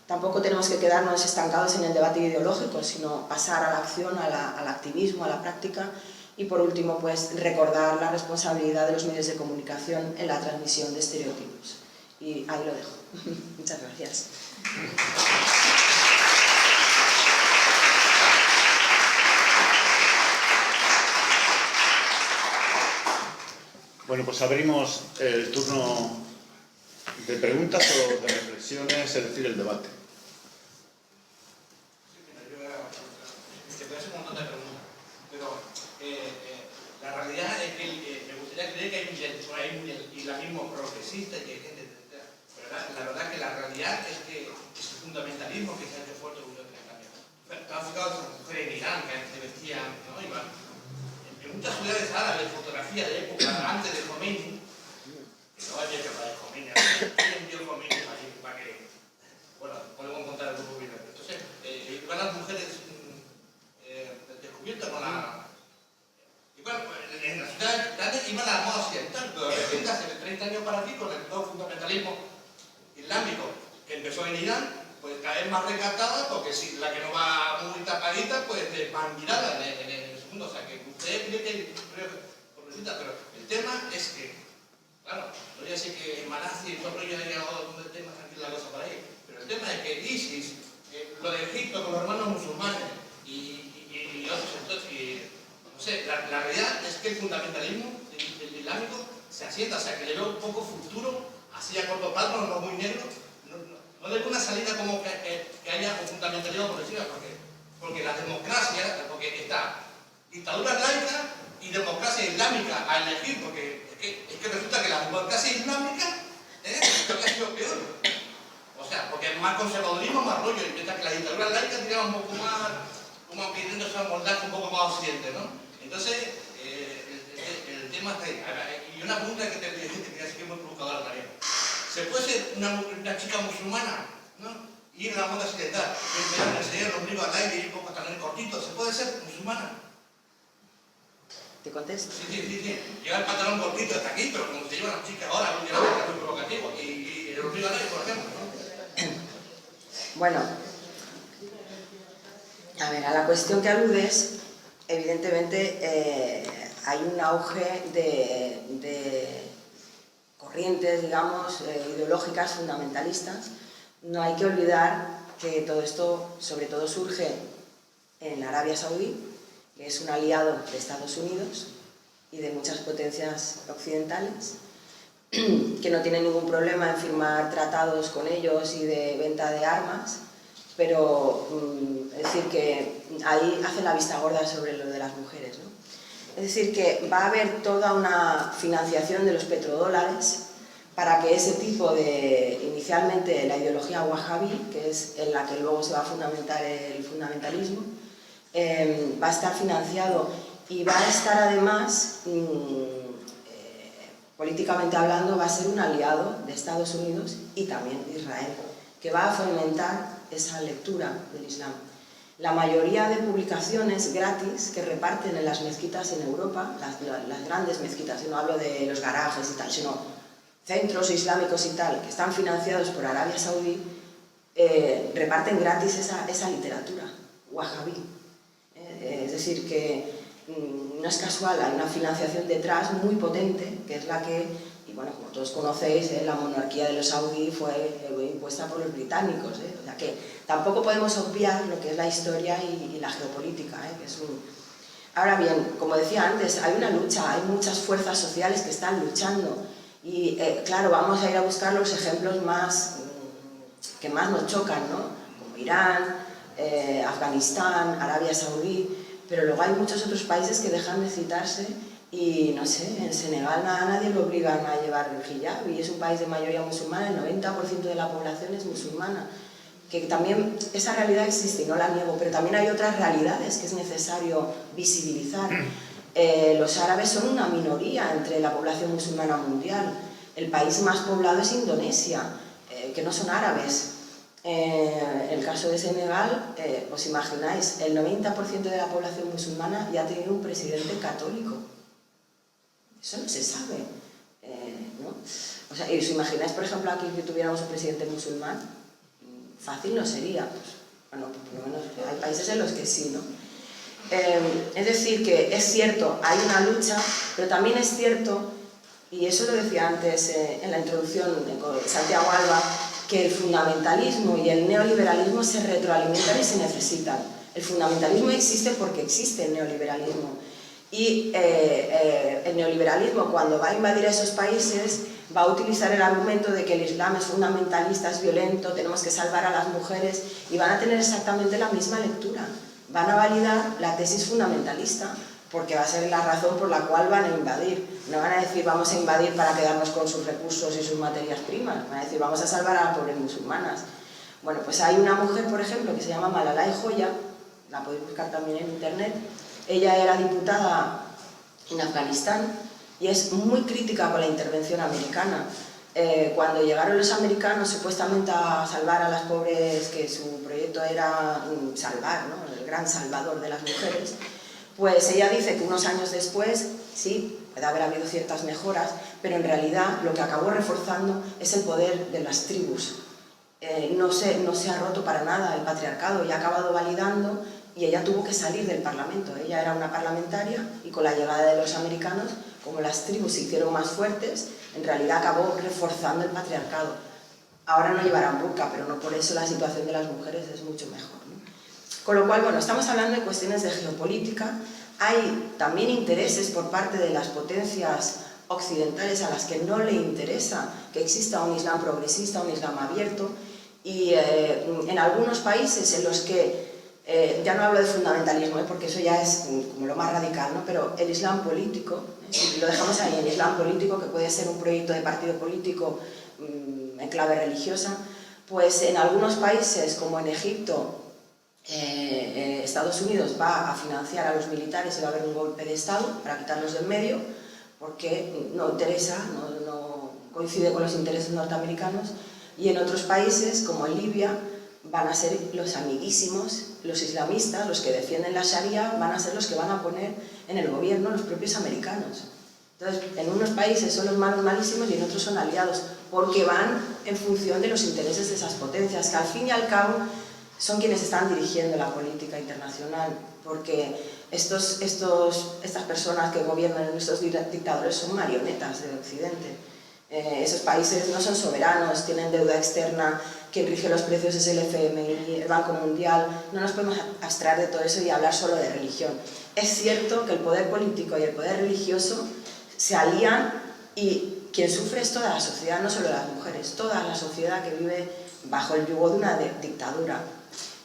Tampoco tenemos que quedarnos estancados en el debate ideológico, sino pasar a la acción, al activismo, a la práctica, Y por último, pues recordar la responsabilidad de los medios de comunicación en la transmisión de estereotipos. Y ahí lo dejo. Muchas gracias. Bueno, pues abrimos el turno de preguntas o de reflexiones, es decir, el debate. La realidad es que me gustaría creer que hay un islamismo progresista y que hay gente, etc. Pero la verdad que la realidad es que es el fundamentalismo que se ha hecho fuerte durante el cambio. ¿Te has fijado en esas mujeres en Irán que se vestían, ¿no? En muchas ciudades árabes, fotografía de época antes de Khomeini, que no había que hablar de Khomeini, ¿quién dio Khomeini para que, bueno, podemos contar el grupo bien? Entonces, iban las mujeres descubiertas con la... Bueno, en las ciudades grandes iban a la moda occidental, pero de repente hace 30 años para aquí, con el todo fundamentalismo islámico que empezó en Irán, pues cada vez más recatada, porque si la que no va muy tapadita, pues va mirada en el segundo. O sea, que ustedes creo que progresista, pero el tema es que, claro, no ya sé que en Malasia y todo ello hay algo de temas, tranquila la cosa por ahí, pero el tema es que ISIS, lo de Egipto con los hermanos musulmanes y otros sectores, no sé, la realidad es que el fundamentalismo el islámico se asienta, o sea, que le veo un poco futuro, así a corto plazo, no muy negro, no le veo una salida como que haya un fundamentalismo progresivo, porque la democracia, porque está dictadura laica y democracia islámica a elegir, porque es que resulta que la democracia islámica creo que ha sido peor. O sea, porque es más conservadurismo, más rollo, y mientras que la dictadura laica tiene un poco más, como pidiéndose a moldarse un poco más occidente, ¿no? Entonces, el tema está ahí. Y una pregunta que te quería decir que es muy provocadora también. ¿Se puede ser una chica musulmana, ¿no? Ir a la moda occidental, enseñar los libros al aire y ir con pantalones cortitos? ¿Se puede ser musulmana? ¿Te contesto? Sí. Lleva el pantalón cortito hasta aquí, pero como se llevan las chicas ahora, un día muy provocativo. Y los libros al aire, por ejemplo, ¿no? Bueno, a ver, a la cuestión que aludes, evidentemente hay un auge de corrientes, digamos, ideológicas fundamentalistas. No hay que olvidar que todo esto, sobre todo, surge en Arabia Saudí, que es un aliado de Estados Unidos y de muchas potencias occidentales, que no tienen ningún problema en firmar tratados con ellos y de venta de armas, pero es decir que ahí hacen la vista gorda sobre lo de las mujeres, ¿no? Es decir que va a haber toda una financiación de los petrodólares para que ese tipo de, inicialmente la ideología wahhabí, que es en la que luego se va a fundamentar el fundamentalismo, va a estar financiado y va a estar además, políticamente hablando, va a ser un aliado de Estados Unidos y también de Israel, que va a fomentar esa lectura del Islam. La mayoría de publicaciones gratis que reparten en las mezquitas en Europa, las grandes mezquitas, no hablo de los garajes y tal, sino centros islámicos y tal, que están financiados por Arabia Saudí, reparten gratis esa literatura wahhabí. Es decir, que no es casual, hay una financiación detrás muy potente, que es la que, y bueno, como todos conocéis, la monarquía de los saudí fue impuesta por los británicos, o sea que tampoco podemos obviar lo que es la historia y la geopolítica, que es un... Ahora bien, como decía antes, hay una lucha, hay muchas fuerzas sociales que están luchando y claro, vamos a ir a buscar los ejemplos que más nos chocan, ¿no? Como Irán, Afganistán, Arabia Saudí, pero luego hay muchos otros países que dejan de citarse y, no sé, en Senegal a nadie lo obligan a llevar el hijab y es un país de mayoría musulmana, el 90% de la población es musulmana, que también esa realidad existe y no la niego, pero también hay otras realidades que es necesario visibilizar. Los árabes son una minoría entre la población musulmana mundial, el país más poblado es Indonesia, que no son árabes. En el caso de Senegal, os imagináis, el 90% de la población musulmana ya ha tenido un presidente católico. Eso no se sabe, ¿no? O sea, y os imagináis, por ejemplo, aquí que tuviéramos un presidente musulmán, fácil no sería. Pues, bueno, por lo menos hay países en los que sí, ¿no? Es decir, que es cierto, hay una lucha, pero también es cierto, y eso lo decía antes en la introducción con Santiago Alba, que el fundamentalismo y el neoliberalismo se retroalimentan y se necesitan. El fundamentalismo existe porque existe el neoliberalismo. Y el neoliberalismo, cuando va a invadir esos países, va a utilizar el argumento de que el Islam es fundamentalista, es violento, tenemos que salvar a las mujeres, y van a tener exactamente la misma lectura. Van a validar la tesis fundamentalista, porque va a ser la razón por la cual van a invadir. No van a decir vamos a invadir para quedarnos con sus recursos y sus materias primas, van a decir vamos a salvar a las pobres musulmanas. Bueno, pues hay una mujer, por ejemplo, que se llama Malalai Joya, la podéis buscar también en internet. Ella era diputada en Afganistán y es muy crítica con la intervención americana. Cuando llegaron los americanos supuestamente a salvar a las pobres, que su proyecto era salvar, ¿no?, el gran salvador de las mujeres, pues ella dice que unos años después, sí, puede haber habido ciertas mejoras, pero en realidad lo que acabó reforzando es el poder de las tribus. No se ha roto para nada el patriarcado y ha acabado validando, y ella tuvo que salir del Parlamento. Ella era una parlamentaria y con la llegada de los americanos, como las tribus se hicieron más fuertes, en realidad acabó reforzando el patriarcado. Ahora no llevarán burka, pero no por eso la situación de las mujeres es mucho mejor, ¿no? Con lo cual, bueno, estamos hablando de cuestiones de geopolítica. Hay también intereses por parte de las potencias occidentales a las que no le interesa que exista un Islam progresista, un Islam abierto, y en algunos países en los que ya no hablo de fundamentalismo, porque eso ya es como lo más radical, ¿no?, pero el Islam político, lo dejamos ahí, el Islam político, que puede ser un proyecto de partido político en clave religiosa, pues en algunos países como en Egipto, Estados Unidos va a financiar a los militares y va a haber un golpe de Estado para quitarlos del medio, porque no interesa, no coincide con los intereses norteamericanos, y en otros países como en Libia van a ser los amiguísimos, los islamistas, los que defienden la Sharia, van a ser los que van a poner en el gobierno los propios americanos. Entonces, en unos países son los malos malísimos y en otros son aliados, porque van en función de los intereses de esas potencias, que al fin y al cabo son quienes están dirigiendo la política internacional, porque estas personas que gobiernan en estos dictadores son marionetas de Occidente. Esos países no son soberanos, tienen deuda externa, quien rige los precios es el FMI, el Banco Mundial. No nos podemos abstraer de todo eso y hablar solo de religión. Es cierto que el poder político y el poder religioso se alían, y quien sufre es toda la sociedad, no solo las mujeres, toda la sociedad que vive bajo el yugo de una dictadura.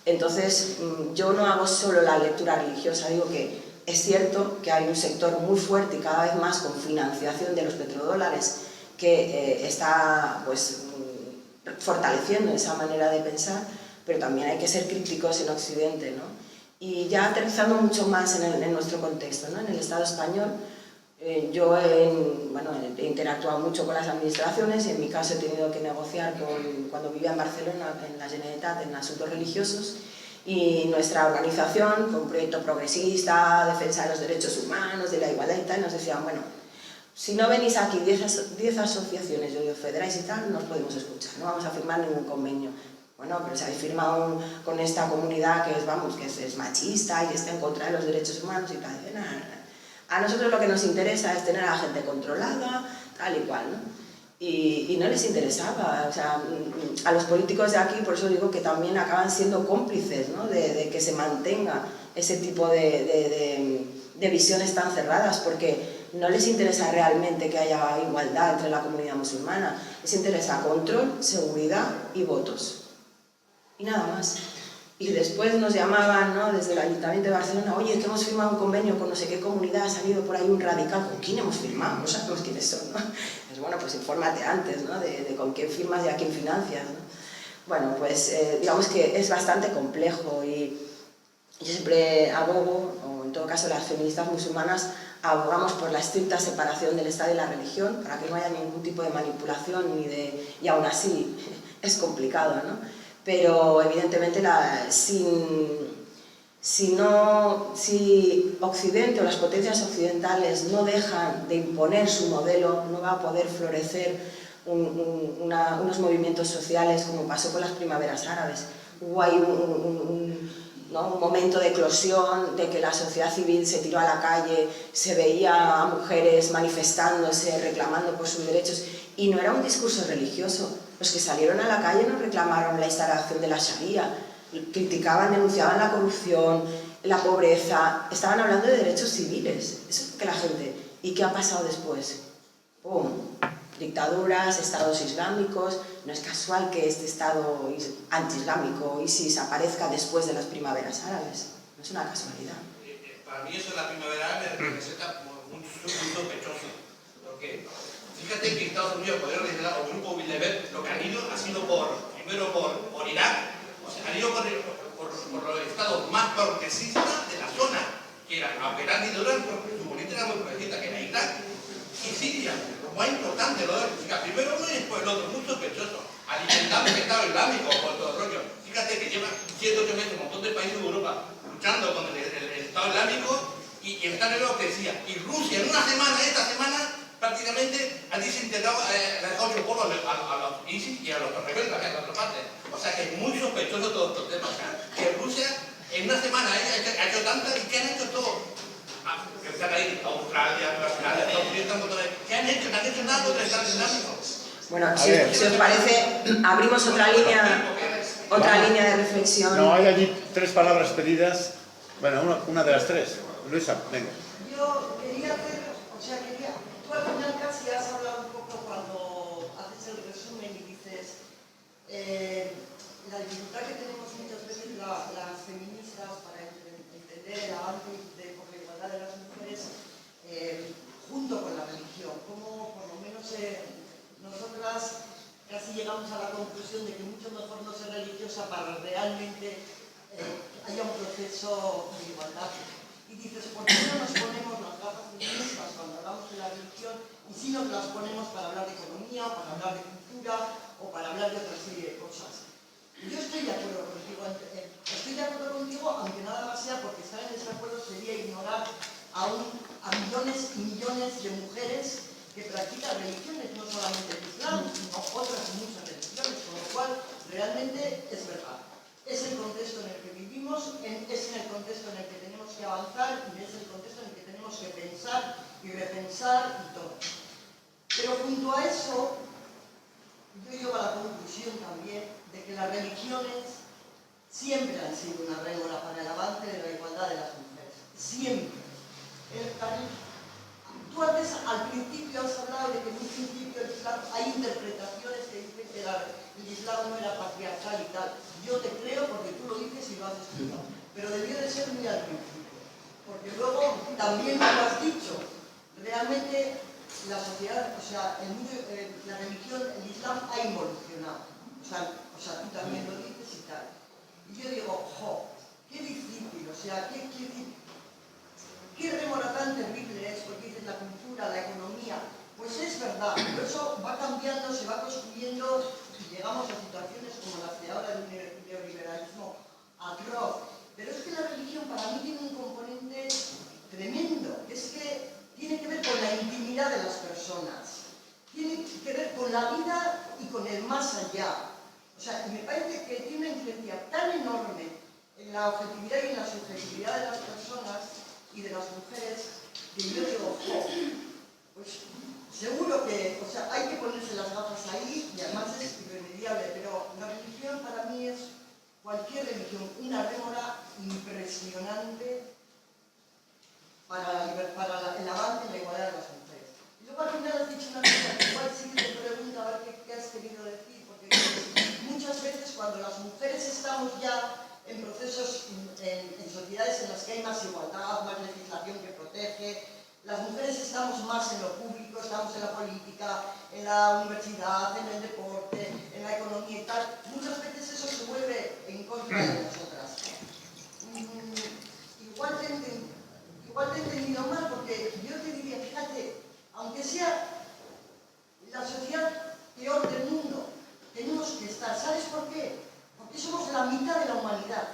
Entonces, yo no hago solo la lectura religiosa, digo que es cierto que hay un sector muy fuerte y cada vez más con financiación de los petrodólares que está pues fortaleciendo esa manera de pensar, pero también hay que ser críticos en Occidente, ¿no? Y ya aterrizando mucho más en nuestro contexto, ¿no?, en el Estado español, yo he interactuado mucho con las administraciones y en mi caso he tenido que negociar cuando vivía en Barcelona, en la Generalitat, en asuntos religiosos, y nuestra organización, con un proyecto progresista, defensa de los derechos humanos, de la igualdad y tal, nos decían, bueno, si no venís aquí 10 asociaciones y os federáis y tal, no os podemos escuchar, no vamos a firmar ningún convenio. Bueno, pero si habéis firmado con esta comunidad que es machista y que está en contra de los derechos humanos y tal, a nosotros lo que nos interesa es tener a la gente controlada, tal y cual, ¿no? Y no les interesaba, o sea, a los políticos de aquí, por eso digo que también acaban siendo cómplices, ¿no?, de que se mantenga ese tipo de visiones tan cerradas, porque no les interesa realmente que haya igualdad entre la comunidad musulmana, les interesa control, seguridad y votos, y nada más. Y después nos llamaban, ¿no?, desde el Ayuntamiento de Barcelona, oye, que hemos firmado un convenio con no sé qué comunidad, ha salido por ahí un radical. ¿Con quién hemos firmado? No sabemos quiénes son, ¿no? Pues bueno, pues infórmate antes, ¿no?, de con quién firmas y a quién financias, ¿no? Bueno, pues digamos que es bastante complejo, y yo siempre abogo, o en todo caso las feministas musulmanas, abogamos por la estricta separación del Estado y la religión, para que no haya ningún tipo de manipulación y aún así es complicado, ¿no? Pero evidentemente si Occidente o las potencias occidentales no dejan de imponer su modelo, no va a poder florecer unos movimientos sociales como pasó con las primaveras árabes. Hubo ahí ¿no? Un momento de eclosión, de que la sociedad civil se tiró a la calle, se veía a mujeres manifestándose, reclamando por sus derechos, y no era un discurso religioso. Los que salieron a la calle no reclamaron la instalación de la Sharia, criticaban, denunciaban la corrupción, la pobreza, estaban hablando de derechos civiles. Eso es que la gente... ¿Y qué ha pasado después? ¡Pum! Dictaduras, estados islámicos. No es casual que este estado anti-islámico, ISIS, aparezca después de las primaveras árabes. No es una casualidad. Para mí eso de la primavera árabe representa muy sospechoso. Porque fíjate que Estados Unidos, poder ordenar, o Grupo Bilderberg, lo que han ido ha sido primero por Irak, o sea, han ido por los estados más progresistas de la zona, que eran, aunque eran dictaduras, su política era muy progresista, que era Irak y Siria. Lo más importante, lo de primero uno y después el otro, muy sospechoso. Alimentando el Estado Islámico por todo el rollo. Fíjate que lleva 7 o 8 meses un montón de países de Europa luchando contra el Estado Islámico y están en lo que decía. Y Rusia en una semana, esta semana, prácticamente ha desintegrado, le ha dejado su polvo a los ISIS y a los rebeldes de la otra parte. O sea que es muy sospechoso todo estos temas. O sea, que Rusia en una semana ha hecho tantas y que han hecho todo. Que están ahí, Australia, Nueva Zelanda, Estados Unidos, están contra. ¿Qué han hecho? No han hecho nada contra el Estado Islámico. Bueno, si os parece, abrimos otra línea de reflexión. No, hay allí 3 palabras pedidas. Bueno, una de las 3. Luisa, venga. Yo quería hacer, tú al final casi has hablado un poco cuando haces el resumen y dices la dificultad que tenemos muchas veces las feministas para entender el avance por la igualdad de las mujeres junto con la religión. Como por lo menos nosotras casi llegamos a la conclusión de que mucho mejor no ser religiosa para realmente haya un proceso de igualdad. Y dices, ¿por qué no nos ponemos las gafas feministas cuando hablamos de la religión y si nos las ponemos para hablar de economía, o para hablar de cultura o para hablar de otra serie de cosas? Yo estoy de acuerdo contigo, aunque nada más sea porque estar en desacuerdo sería ignorar a millones y millones de mujeres que practican religiones, no solamente el Islam, sino otras muchas religiones, con lo cual realmente es verdad. Es el contexto en el que vivimos, es en el contexto en el que tenemos que avanzar y es el contexto en el que tenemos que pensar y repensar y todo. Pero junto a eso, yo llego a la conclusión también de que las religiones siempre han sido una rémora para el avance de la igualdad de las mujeres. Siempre. Tú antes, al principio, has hablado de que en un principio el Islam, hay interpretaciones que dicen que el Islam no era patriarcal y tal. Yo te creo porque tú lo dices y lo has explicado. Pero debió de ser muy al principio. Porque luego también lo has dicho. Realmente la sociedad, la religión, el Islam ha involucionado. O sea, tú también lo dices y tal. Y yo digo, qué difícil, qué rémora tan terrible es, porque dices la cultura, la economía. Pues es verdad, pero eso va cambiando, se va construyendo y llegamos a situaciones como las de ahora del neoliberalismo atroz. Pero es que la religión para mí tiene un componente tremendo, que es que tiene que ver con la intimidad de las personas, tiene que ver con la vida y con el más allá. O sea, me parece que tiene una influencia tan enorme en la objetividad y en la subjetividad de las personas y de las mujeres que yo digo, pues seguro que, hay que ponerse las gafas ahí y además es irremediable, pero la religión para mí es cualquier religión, una rémora impresionante para el avance en la igualdad de las mujeres. Y luego al final has dicho una cosa que igual sí que te pregunto a ver qué has querido decir, porque muchas veces cuando las mujeres estamos ya en procesos, en sociedades en las que hay más igualdad, más legislación que protege, las mujeres estamos más en lo público, estamos en la política, en la universidad, en el deporte, en la economía y tal, muchas veces eso se vuelve en contra de nosotras. Igual te he entendido mal, porque yo te diría, fíjate, aunque sea la sociedad peor del mundo, tenemos que estar, ¿sabes por qué? Porque somos la mitad de la humanidad.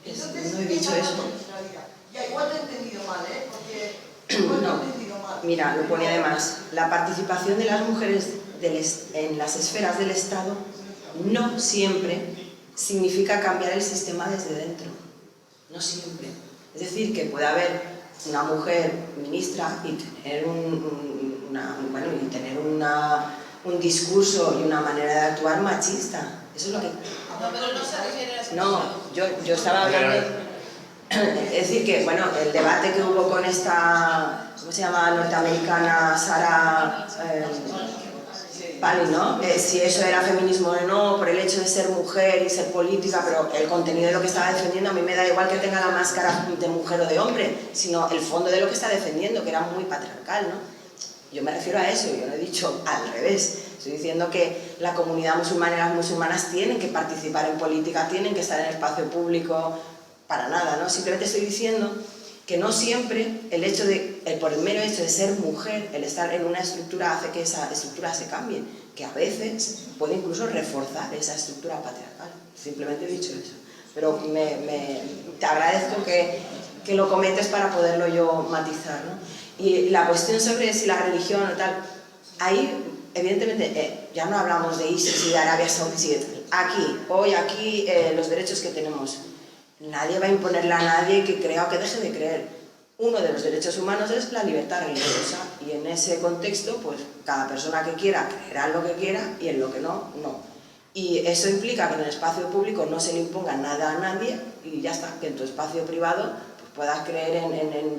Entonces, no he dicho eso. Nuestra vida. Ya, igual te he entendido mal, porque igual no. te he entendido mal. Mira, lo pone además, la participación de las mujeres en las esferas del Estado no siempre significa cambiar el sistema desde dentro. no siempre. Es decir, que puede haber una mujer ministra y tener un discurso y una manera de actuar machista. Eso es lo que... No, pero no se refiere a eso. No, yo estaba hablando... Es decir, que bueno, el debate que hubo con esta, ¿cómo se llama?, norteamericana, Sarah Palin, ¿no? Si eso era feminismo o no, por el hecho de ser mujer y ser política, pero el contenido de lo que estaba defendiendo, a mí me da igual que tenga la máscara de mujer o de hombre, sino el fondo de lo que está defendiendo, que era muy patriarcal, ¿no? Yo me refiero a eso, yo no he dicho al revés. Estoy diciendo que la comunidad musulmana y las musulmanas tienen que participar en política, tienen que estar en el espacio público, para nada, ¿no? Simplemente estoy diciendo que no siempre por el mero hecho de ser mujer, el estar en una estructura hace que esa estructura se cambie, que a veces puede incluso reforzar esa estructura patriarcal. Simplemente he dicho eso. Pero te agradezco que lo comentes para poderlo yo matizar, ¿no? Y la cuestión sobre si la religión o tal, ahí evidentemente ya no hablamos de ISIS y de Arabia Saudí, hoy aquí los derechos que tenemos. Nadie va a imponerle a nadie que crea o que deje de creer. Uno de los derechos humanos es la libertad religiosa y en ese contexto, pues cada persona que quiera creerá en lo que quiera y en lo que no, no. Y eso implica que en el espacio público no se le imponga nada a nadie y ya está, que en tu espacio privado pues, puedas creer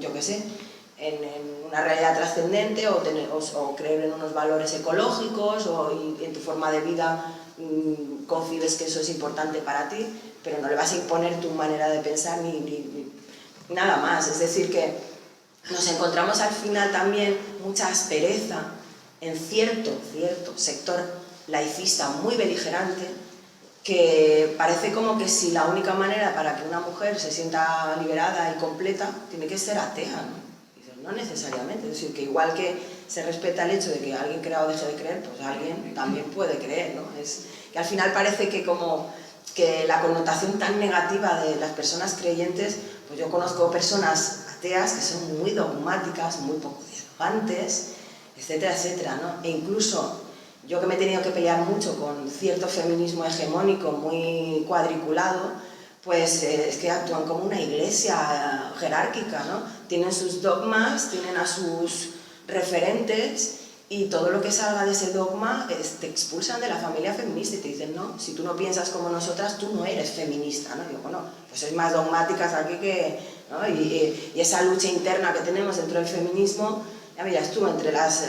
yo qué sé, en una realidad trascendente o creer en unos valores ecológicos y en tu forma de vida concibes que eso es importante para ti, pero no le vas a imponer tu manera de pensar ni nada más. Es decir, que nos encontramos al final también mucha aspereza en cierto sector laicista muy beligerante, que parece como que si la única manera para que una mujer se sienta liberada y completa tiene que ser atea, ¿no? No necesariamente, es decir, que igual que se respeta el hecho de que alguien crea o deje de creer, pues alguien también puede creer, ¿no? Es que al final parece que que la connotación tan negativa de las personas creyentes, pues yo conozco personas ateas que son muy dogmáticas, muy poco dialogantes, etcétera, etcétera, ¿no? E incluso yo que me he tenido que pelear mucho con cierto feminismo hegemónico muy cuadriculado, pues es que actúan como una iglesia jerárquica, ¿no? Tienen sus dogmas, tienen a sus referentes y todo lo que salga de ese dogma te expulsan de la familia feminista y te dicen, no, si tú no piensas como nosotras, tú no eres feminista, ¿no? Y digo, bueno, pues sois más dogmáticas aquí que... ¿no? Y esa lucha interna que tenemos dentro del feminismo, ya miras tú, entre las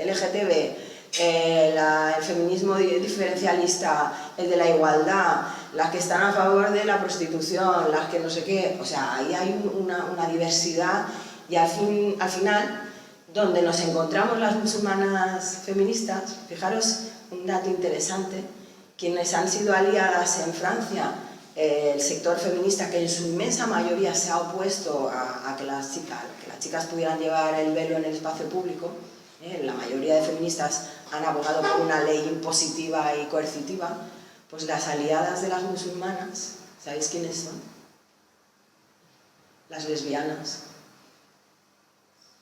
LGTB, el feminismo diferencialista, el de la igualdad, las que están a favor de la prostitución, las que no sé qué, o sea, ahí hay una diversidad y al final, donde nos encontramos las musulmanas feministas, fijaros un dato interesante, quienes han sido aliadas en Francia, el sector feminista que en su inmensa mayoría se ha opuesto a que las chicas pudieran llevar el velo en el espacio público, la mayoría de feministas han abogado por una ley impositiva y coercitiva, pues las aliadas de las musulmanas, ¿sabéis quiénes son? Las lesbianas.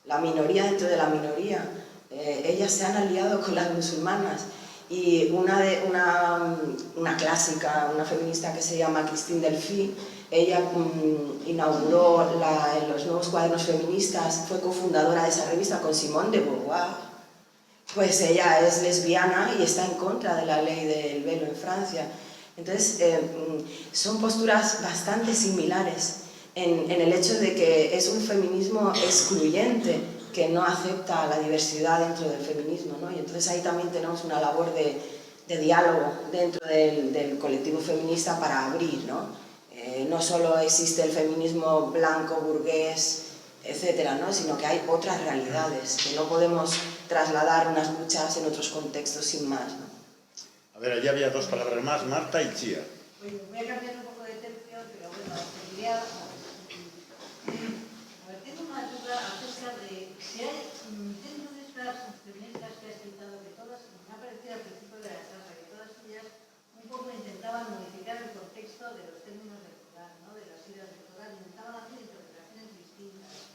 La minoría dentro de la minoría. Ellas se han aliado con las musulmanas. Y una clásica, una feminista que se llama Christine Delphi, ella inauguró los nuevos cuadernos feministas, fue cofundadora de esa revista con Simone de Beauvoir. Pues ella es lesbiana y está en contra de la ley del velo en Francia. Entonces, son posturas bastante similares en el hecho de que es un feminismo excluyente, que no acepta la diversidad dentro del feminismo, ¿no? Y entonces ahí también tenemos una labor de diálogo dentro del colectivo feminista para abrir, ¿no? No solo existe el feminismo blanco, burgués, etcétera, ¿no? Sino que hay otras realidades, que no podemos trasladar unas luchas en otros contextos sin más, ¿no? A ver, allí había dos palabras más, Marta y Chía. Oye, voy a cambiar un poco de tercio, pero bueno, quería... tengo una duda acerca de si hay, dentro de estas feministas que has citado, que todas, me ha parecido al principio de la charla, que todas ellas un poco intentaban modificar el contexto de los términos del Corán, ¿no? De las ideas del Corán, intentaban hacer interpretaciones distintas.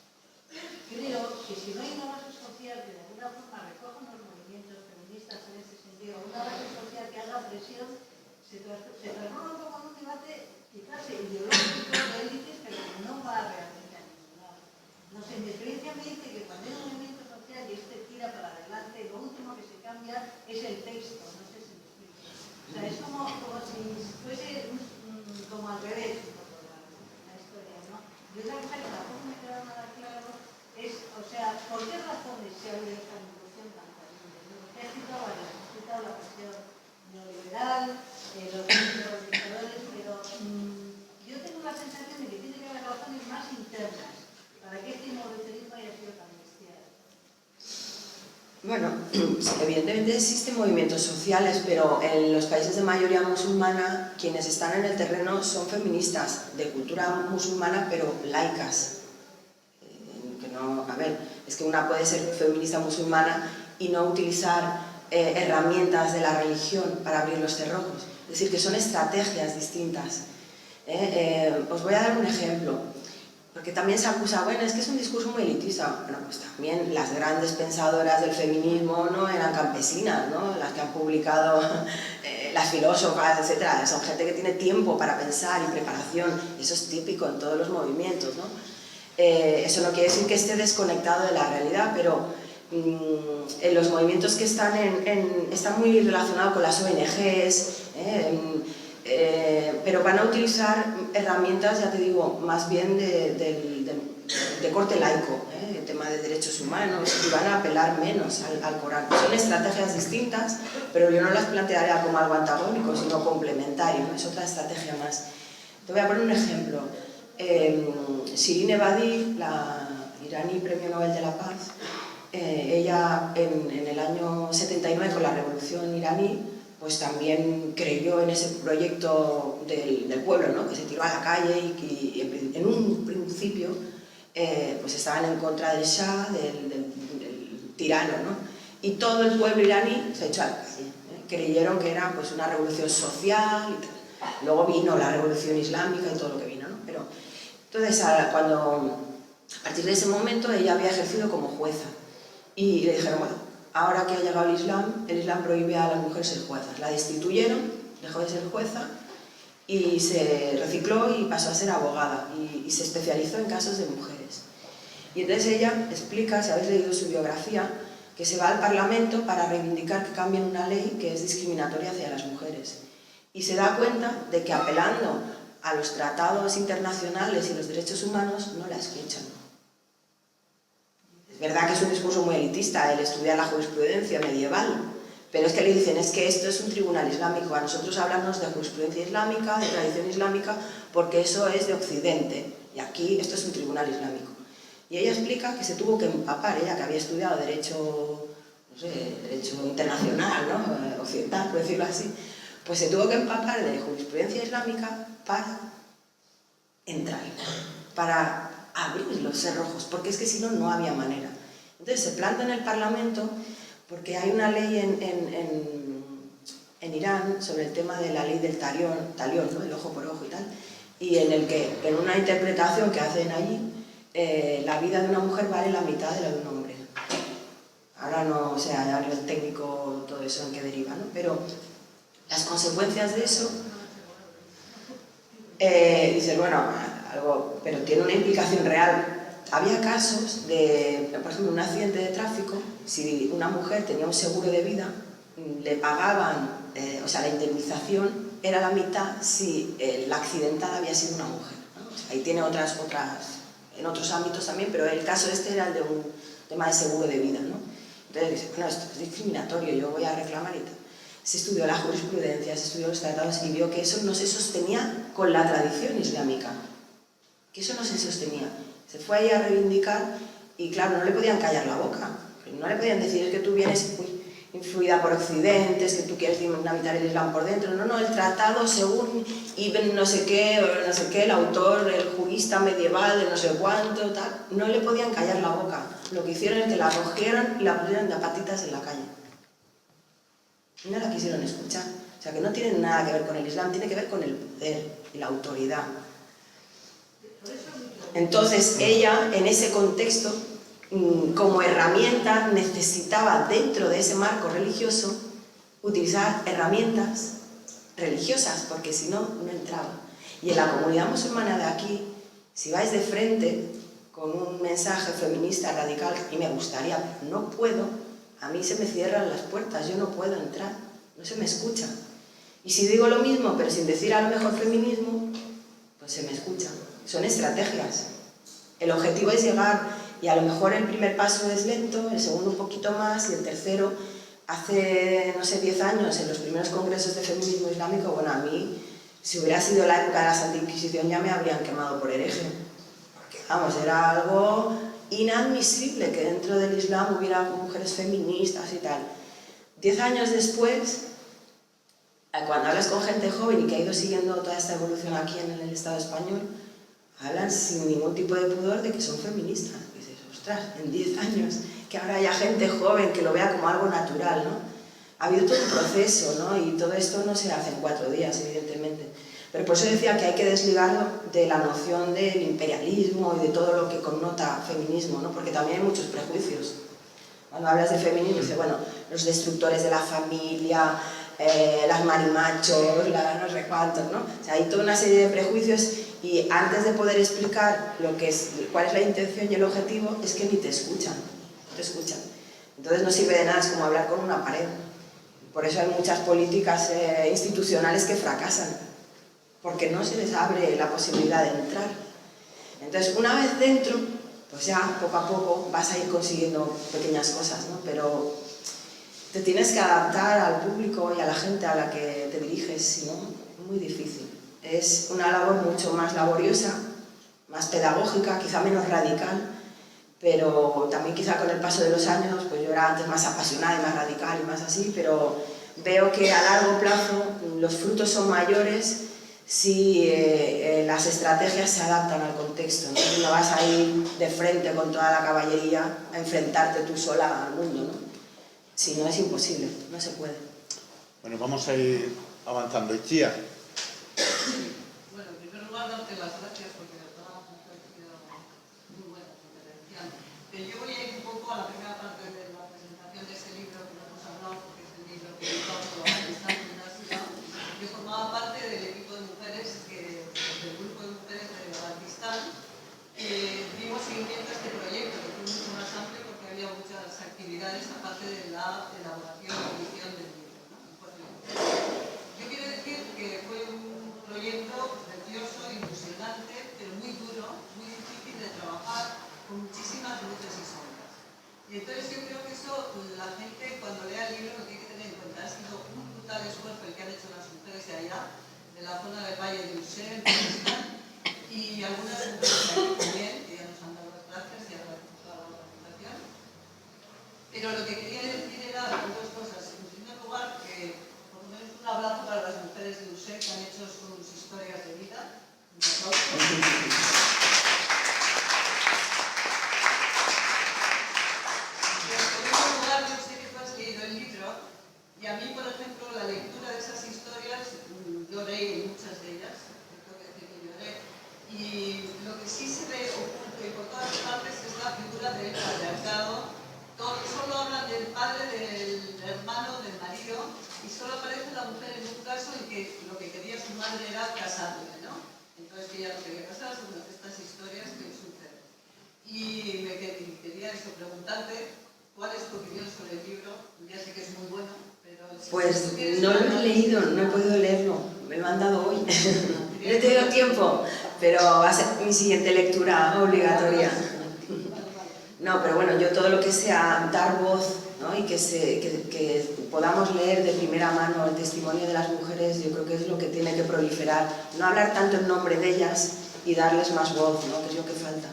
Creo que si no hay una base social que de alguna forma recoja unos movimientos feministas en ese sentido, una base social que haga presión, se transforma un poco en un debate quizás ideológico de élites No sé, mi experiencia me dice que cuando hay un movimiento social y este tira para adelante, lo último que se cambia es el texto, no sé si me explico. O sea, es como si fuese como al revés un poco la historia, ¿no? Y otra cosa que tampoco me queda nada claro es, o sea, ¿por qué razones se ha habido esta revolución tan terrible? Porque he citado varias, he citado la presión neoliberal, los dictadores, pero yo tengo la sensación de que tiene que haber razones más internas para que este inmovilismo haya sido tan bestial. Bueno, evidentemente existen movimientos sociales, pero en los países de mayoría musulmana quienes están en el terreno son feministas de cultura musulmana, pero laicas. Que no, a ver, es que una puede ser feminista musulmana y no utilizar herramientas de la religión para abrir los cerrojos. Es decir, que son estrategias distintas. Os voy a dar un ejemplo. Porque también se acusa, bueno, es que es un discurso muy elitista. Bueno, pues también las grandes pensadoras del feminismo no eran campesinas, ¿no? Las que han publicado, las filósofas, etcétera, son gente que tiene tiempo para pensar y preparación. Eso es típico en todos los movimientos, ¿no? Eso no quiere decir que esté desconectado de la realidad, pero en los movimientos que están muy relacionados con las ONGs, pero van a utilizar herramientas, ya te digo, más bien de corte laico, el tema de derechos humanos, y van a apelar menos al Corán. Son estrategias distintas, pero yo no las plantearía como algo antagónico, sino complementario, ¿no? Es otra estrategia más. Te voy a poner un ejemplo. Shirin Ebadi, la iraní Premio Nobel de la Paz, ella en el año 79, con la revolución iraní, pues también creyó en ese proyecto del pueblo, ¿no? Que se tiró a la calle y en un principio pues estaban en contra del Shah, del tirano, ¿no? Y todo el pueblo iraní se echó a la calle, creyeron que era pues una revolución social y tal. Luego vino la revolución islámica y todo lo que vino, ¿no? Pero entonces a partir de ese momento ella había ejercido como jueza y le dijeron, bueno, ahora que ha llegado el Islam prohíbe a las mujeres ser juezas. La destituyeron, dejó de ser jueza y se recicló y pasó a ser abogada y se especializó en casos de mujeres. Y entonces ella explica, si habéis leído su biografía, que se va al Parlamento para reivindicar que cambien una ley que es discriminatoria hacia las mujeres. Y se da cuenta de que apelando a los tratados internacionales y los derechos humanos no la escuchan. Es verdad que es un discurso muy elitista el estudiar la jurisprudencia medieval, pero es que le dicen, es que esto es un tribunal islámico, a nosotros háblanos de jurisprudencia islámica, de tradición islámica, porque eso es de Occidente, y aquí esto es un tribunal islámico. Y ella explica que se tuvo que empapar, ella que había estudiado derecho, no sé, derecho internacional, ¿no? Occidental, por decirlo así, pues se tuvo que empapar de jurisprudencia islámica para entrar, para abrir los cerrojos, porque es que si no, no había manera. Entonces se planta en el Parlamento porque hay una ley en Irán sobre el tema de la ley del talión, ¿no? El ojo por ojo y tal, y en el que, en una interpretación que hacen allí, la vida de una mujer vale la mitad de la de un hombre. Ahora no, o sea, a nivel técnico todo eso en qué deriva, ¿no? Pero las consecuencias de eso, dices, bueno, algo, pero tiene una implicación real. Había casos de, por ejemplo, un accidente de tráfico, si una mujer tenía un seguro de vida, le pagaban, o sea, la indemnización era la mitad si la accidentada había sido una mujer, ¿no? O sea, ahí tiene otras, en otros ámbitos también, pero el caso este era el de un tema de seguro de vida, ¿no? Entonces dice, bueno, esto es discriminatorio, yo voy a reclamar y tal. Se estudió la jurisprudencia, se estudió los tratados y vio que eso no se sostenía con la tradición islámica, que eso no se sostenía. Se fue ahí a reivindicar y claro, no le podían callar la boca, no le podían decir es que tú vienes influida por Occidente, es que tú quieres dinamitar el Islam por dentro. No, el tratado según Ibn no sé qué, el autor, el jurista medieval de no sé cuánto, tal, no le podían callar la boca. Lo que hicieron es que la cogieron y la pusieron de patitas en la calle. Y no la quisieron escuchar. O sea, que no tiene nada que ver con el Islam, tiene que ver con el poder y la autoridad. Entonces, ella, en ese contexto, como herramienta, necesitaba, dentro de ese marco religioso, utilizar herramientas religiosas, porque si no, no entraba. Y en la comunidad musulmana de aquí, si vais de frente con un mensaje feminista radical, y me gustaría, no puedo, a mí se me cierran las puertas, yo no puedo entrar, no se me escucha. Y si digo lo mismo, pero sin decir a lo mejor feminismo, pues se me escucha. Son estrategias. El objetivo es llegar, y a lo mejor el primer paso es lento, el segundo un poquito más, y el tercero, hace, no sé, 10 años, en los primeros congresos de feminismo islámico, bueno, a mí, si hubiera sido la época de la Santa Inquisición, ya me habrían quemado por hereje. Porque, vamos, era algo inadmisible que dentro del Islam hubiera mujeres feministas y tal. 10 años después, cuando hablas con gente joven y que ha ido siguiendo toda esta evolución aquí en el Estado español, hablan sin ningún tipo de pudor de que son feministas. Y dices, ostras, en 10 años, que ahora haya gente joven que lo vea como algo natural, ¿no? Ha habido todo un proceso, ¿no? Y todo esto no se hace en 4 días, evidentemente. Pero por eso decía que hay que desligarlo de la noción del imperialismo y de todo lo que connota feminismo, ¿no? Porque también hay muchos prejuicios. Cuando hablas de feminismo, dices, bueno, los destructores de la familia, las marimachos, no sé cuántos, ¿no? O sea, hay toda una serie de prejuicios y antes de poder explicar cuál es la intención y el objetivo, es que ni te escuchan, no te escuchan. Entonces no sirve de nada, es como hablar con una pared. Por eso hay muchas políticas institucionales que fracasan, porque no se les abre la posibilidad de entrar. Entonces, una vez dentro, pues ya poco a poco vas a ir consiguiendo pequeñas cosas, ¿no? Pero te tienes que adaptar al público y a la gente a la que te diriges, si no, es muy difícil. Es una labor mucho más laboriosa, más pedagógica, quizá menos radical, pero también quizá con el paso de los años, pues yo era antes más apasionada y más radical y más así, pero veo que a largo plazo los frutos son mayores si las estrategias se adaptan al contexto, ¿no? No vas a ir de frente con toda la caballería a enfrentarte tú sola al mundo, ¿no? Si no, es imposible, no se puede. Bueno, vamos a ir avanzando. Itziar. Bueno, en primer lugar, darte las gracias porque de verdad me ha parecido muy buena tu intervención. Pero yo voy a ir un poco a la primera parte de la presentación de ese libro que hemos hablado, porque es el libro que editó Afganistán Gimnasia. Yo formaba parte del equipo de mujeres, del grupo de mujeres de Afganistán, dimos seguimiento a este proyecto, que fue mucho más amplio porque había muchas actividades aparte de la elaboración y edición del libro, ¿no? Yo quiero decir que fue un proyecto precioso, ilusionante, pero muy duro, muy difícil de trabajar, con muchísimas luces y sombras. Y entonces yo creo que eso la gente cuando lea el libro lo tiene que tener en cuenta. Ha sido un brutal esfuerzo el que han hecho las mujeres de allá, de la zona del Valle de Ussel, y algunas mujeres de aquí también, que ya nos han dado las gracias y agradecemos a la organización. Pero lo que quería decir era dos cosas. En primer lugar, que por lo menos un abrazo para las mujeres de Ussel que han hecho sus historias de vida. Un aplauso. Y a mí, por ejemplo, la lectura de esas historias, lloré en muchas de ellas, tengo que decir que lloré, y lo que sí se ve oculto y por todas partes es la figura del patriarcado. Solo hablan del padre, del hermano, del marido, y solo aparece la mujer en un caso en que lo que quería su madre era casarle, ¿no? Entonces que ella no quería casarse, bueno, estas historias que suceden. Y me quería preguntarte, ¿cuál es tu opinión sobre el libro? Ya sé que es muy bueno. Pues no lo he leído, no he podido leerlo, me lo han dado hoy. No he tenido tiempo, pero va a ser mi siguiente lectura obligatoria. No, pero bueno, yo todo lo que sea dar voz, ¿no? Y que podamos leer de primera mano el testimonio de las mujeres, yo creo que es lo que tiene que proliferar. No hablar tanto en nombre de ellas y darles más voz, ¿no? Que es lo que falta.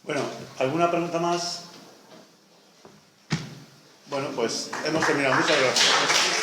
Bueno, ¿alguna pregunta más? Bueno, pues hemos terminado. Muchas gracias.